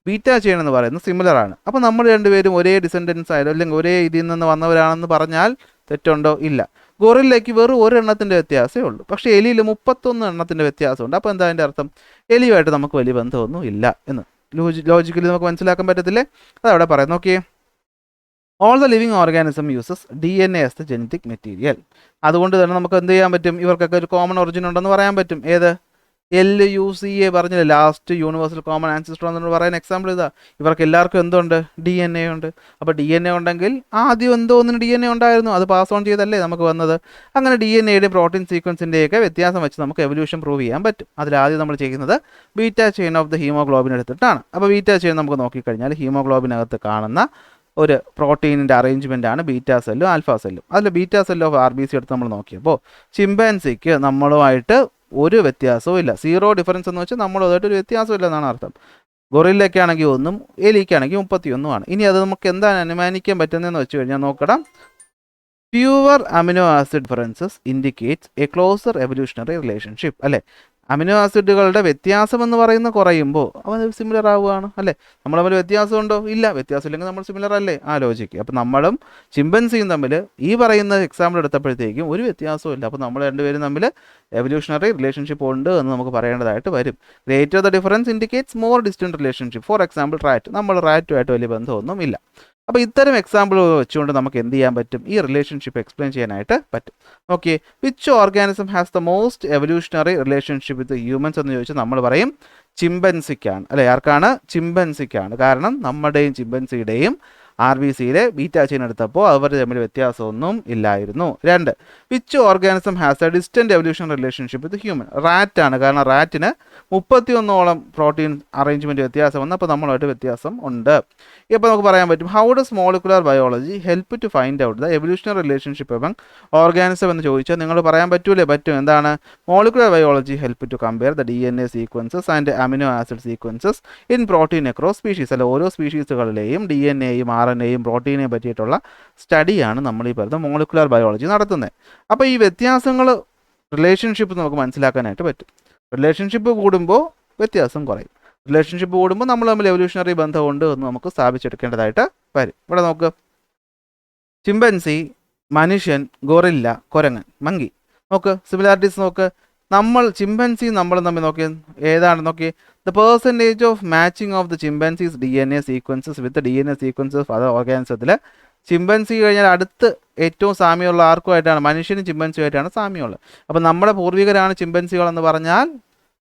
ബീറ്റ ചെയിൻ എന്ന് പറയുന്നത് സിമിലർ ആണ്. അപ്പോൾ നമ്മൾ രണ്ടുപേരും ഒരേ ഡിസെൻഡൻസ് ആയാലും അല്ലെങ്കിൽ ഒരേ ഇതിൽ നിന്ന് വന്നവരാണെന്ന് പറഞ്ഞാൽ തെറ്റുണ്ടോ? ഇല്ല. ഗൊറില്ലയ്ക്ക് വെറും ഒരു എണ്ണത്തിൻ്റെ വ്യത്യാസമേ ഉള്ളൂ. പക്ഷേ എലിയിൽ 31 എണ്ണത്തിൻ്റെ വ്യത്യാസമുണ്ട്. അപ്പോൾ എന്താ അതിൻ്റെ അർത്ഥം? എലിയുമായിട്ട് നമുക്ക് വലിയ ബന്ധമൊന്നും ഇല്ല എന്ന് ലോജിക്കലി നമുക്ക് മനസ്സിലാക്കാൻ പറ്റത്തില്ലേ? അതവിടെ പറയാം. നോക്കിയേ, all the living organism uses DNA as the genetic material. അതുകൊണ്ട് തന്നെ നമുക്ക് എന്ത് ചെയ്യാൻ പറ്റും? ഇവർക്കൊക്കെ ഒരു കോമൺ ഒറിജിൻ ഉണ്ടെന്ന് പറയാൻ പറ്റും. ഏത്? LUCA പറഞ്ഞില്ലേ, ലാസ്റ്റ് യൂണിവേഴ്സൽ കോമൺ ആൻസിസ്റ്റർ എന്ന് പറയുന്ന എക്സാമ്പിൾ ഇതാ. ഇവർക്ക് എല്ലാവർക്കും എന്തുണ്ട്? DNA ഉണ്ട്. അപ്പോൾ DNA ഉണ്ടെങ്കിൽ ആദ്യം എന്തോ ഒന്നിന് DNA ഉണ്ടായിരുന്നു, അത് പാസ് ഓൺ ചെയ്തല്ലേ നമുക്ക് വന്നത്. അങ്ങനെ DNAയുടെ പ്രോട്ടീൻ സീക്വൻസിൻ്റെയൊക്കെ വ്യത്യാസം വെച്ച് നമുക്ക് എവല്യൂഷൻ പ്രൂവ് ചെയ്യാൻ പറ്റും. അതിലാദ്യം നമ്മൾ ചെയ്യുന്നത് beta chain of the haemoglobin എടുത്തിട്ടാണ്. അപ്പോൾ ബീറ്റ ചെയിൻ നമുക്ക് നോക്കിക്കഴിഞ്ഞാൽ ഹീമോഗ്ലോബിനകത്ത് കാണുന്ന ഒരു പ്രോട്ടീനിൻ്റെ അറേഞ്ച്മെൻ്റ് ആണ് ബീറ്റ സെല്ലും ആൽഫ സെല്ലും. അതിൽ ബീറ്റ സെല്ല് ഓഫ് RBC എടുത്ത് നമ്മൾ നോക്കിയപ്പോൾ ചിമ്പാൻസിക്ക് നമ്മളുമായിട്ട് ഒരു വ്യത്യാസവും ഇല്ല. 0 ഡിഫറൻസ് എന്ന് വെച്ചാൽ നമ്മളുമായിട്ട് ഒരു വ്യത്യാസവും ഇല്ല എന്നാണ് അർത്ഥം. ഗൊറില്ലയ്ക്കാണെങ്കിൽ 1, എലിക്കാണെങ്കിൽ 31 ഇനി അത് നമുക്ക് എന്താണ് അനുമാനിക്കാൻ പറ്റുന്നതെന്ന് വെച്ച് കഴിഞ്ഞാൽ നോക്കണം. Pure amino acid differences indicates A closer evolutionary relationship. അല്ലേ? അമിനോ ആസിഡുകളുടെ വ്യത്യാസം എന്ന് പറയുന്ന കുറയുമ്പോൾ അവ സിമിലർ ആവുകയാണ്. അല്ലേ? നമ്മൾ തമ്മിൽ വ്യത്യാസമുണ്ടോ? ഇല്ല. വ്യത്യാസം ഇല്ലെങ്കിൽ നമ്മൾ സിമിലർ അല്ലേ? ആലോചിക്കുക. അപ്പോൾ നമ്മളും ചിമ്പൻസിയും തമ്മിൽ ഈ പറയുന്ന എക്സാമ്പിൾ എടുത്തപ്പോഴത്തേക്കും ഒരു വ്യത്യാസവും ഇല്ല. അപ്പോൾ നമ്മൾ രണ്ടുപേരും തമ്മിൽ എവല്യൂഷണറി റിലേഷൻഷിപ്പ് ഉണ്ട് എന്ന് നമുക്ക് പറയേണ്ടതായിട്ട് വരും. Greater the difference indicates more distant relationship. For example rat. നമ്മൾ റാറ്റുമായിട്ട് വലിയ ബന്ധമൊന്നും ഇല്ല. അപ്പോൾ ഇത്തരം എക്സാമ്പിൾ വെച്ചുകൊണ്ട് നമുക്ക് എന്ത് ചെയ്യാൻ പറ്റും? ഈ റിലേഷൻഷിപ്പ് എക്സ്പ്ലെയിൻ ചെയ്യാനായിട്ട് പറ്റും. Okay, which organism has the most evolutionary relationship with humans എന്ന് ചോദിച്ചാൽ നമ്മൾ പറയും ചിമ്പൻസിക്കാണ്. അല്ലേ? ആർക്കാണ്? ചിമ്പൻസിക്കാണ്. കാരണം നമ്മുടെയും ചിമ്പൻസിയുടെയും RBCയിലെ ബീറ്റ ചെയിൻ എടുത്തപ്പോൾ അവർ തമ്മിൽ വ്യത്യാസമൊന്നും ഇല്ലായിരുന്നു. 2, which organism has a distant evolution relationship with human? റാറ്റാണ്. കാരണം റാറ്റിന് 31ഓളം പ്രോട്ടീൻ അറേഞ്ച്മെൻറ്റ് വ്യത്യാസം വന്നു. അപ്പോൾ നമ്മളുമായിട്ട് വ്യത്യാസം ഉണ്ട്. ഇപ്പോൾ നമുക്ക് പറയാൻ പറ്റും, how does molecular biology help to find out the evolutionary relationship among organism എന്ന് ചോദിച്ചാൽ നിങ്ങൾ പറയാൻ പറ്റൂലേ? പറ്റും. എന്താണ്? Molecular biology help to compare the DNA sequences and amino acid sequences in protein across species. അല്ല, ഓരോ സ്പീഷീസുകളിലെയും DNAയും RNAയും പ്രോട്ടീനെയും പറ്റിയിട്ടുള്ള സ്റ്റഡിയാണ് നമ്മൾ ഈ പറയുന്ന മോളിക്കുലർ ബയോളജി നടത്തുന്നത്. അപ്പോൾ ഈ വ്യത്യാസങ്ങൾ റിലേഷൻഷിപ്പ് നമുക്ക് മനസ്സിലാക്കാനായിട്ട് പറ്റും. റിലേഷൻഷിപ്പ് കൂടുമ്പോൾ വ്യത്യാസം കുറയും. റിലേഷൻഷിപ്പ് കൂടുമ്പോൾ നമ്മൾ തമ്മിൽ എവല്യൂഷണറി ബന്ധമുണ്ട് എന്ന് നമുക്ക് സ്ഥാപിച്ചെടുക്കേണ്ടതായിട്ട് വരും. ഇവിടെ നോക്ക്, ചിമ്പൻസി, മനുഷ്യൻ, ഗൊറില്ല, കുരങ്ങൻ, മങ്കി. നോക്ക് സിമിലാരിറ്റീസ് നോക്ക്. നമ്മൾ ചിമ്പൻസി നമ്മളും തമ്മിൽ നോക്കി ഏതാണ്? നോക്കി, the percentage of matching of the chimpanzees DNA sequences with DNA sequences other ഓർഗാനിസത്തിൽ ചിമ്പൻസി കഴിഞ്ഞാൽ അടുത്ത് ഏറ്റവും സാമ്യമുള്ള ആർക്കുമായിട്ടാണ്? മനുഷ്യനും ചിമ്പൻസിയുമായിട്ടാണ് സാമ്യമുള്ളത്. അപ്പോൾ നമ്മുടെ പൂർവികരാണ് ചിമ്പൻസികളെന്ന് പറഞ്ഞാൽ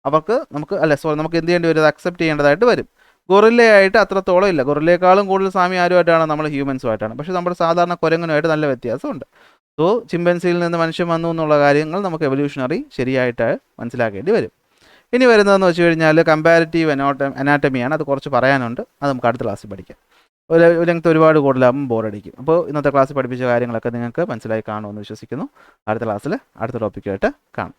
നമുക്ക് എന്ത് ചെയ്യേണ്ടി വരും? അത് അക്സെപ്റ്റ് ചെയ്യേണ്ടതായിട്ട് വരും. ഗൊറില്ലയായിട്ട് അത്രത്തോളം ഇല്ല. ഗൊറില്ലയെക്കാളും കൂടുതൽ സാമ്യം ആരുമായിട്ടാണ്? നമ്മൾ ഹ്യൂമൻസുമായിട്ടാണ്. പക്ഷേ നമ്മുടെ സാധാരണ കുരങ്ങനുമായിട്ട് നല്ല വ്യത്യാസമുണ്ട്. സോ ചിമ്പൻസിയിൽ നിന്ന് മനുഷ്യൻ വന്നു എന്നുള്ള കാര്യങ്ങൾ നമുക്ക് എവല്യൂഷണറി ശരിയായിട്ട് മനസ്സിലാക്കേണ്ടി വരും. ഇനി വരുന്നതെന്ന് വെച്ച് കഴിഞ്ഞാൽ കമ്പാരിറ്റീവ് അനാറ്റമിയാണ്. അത് കുറച്ച് പറയാനുണ്ട്. അത് നമുക്ക് അടുത്ത ക്ലാസ്സിൽ പഠിക്കാം. ലെങ്ത് ഒരുപാട് കൂടുതലാകുമ്പോൾ ബോറടിക്കും. അപ്പോൾ ഇന്നത്തെ ക്ലാസ്സിൽ പഠിപ്പിച്ച കാര്യങ്ങളൊക്കെ നിങ്ങൾക്ക് മനസ്സിലായി കാണുമെന്ന് വിശ്വസിക്കുന്നു. അടുത്ത ക്ലാസ്സിൽ അടുത്ത ടോപ്പിക്കായിട്ട് കാണാം.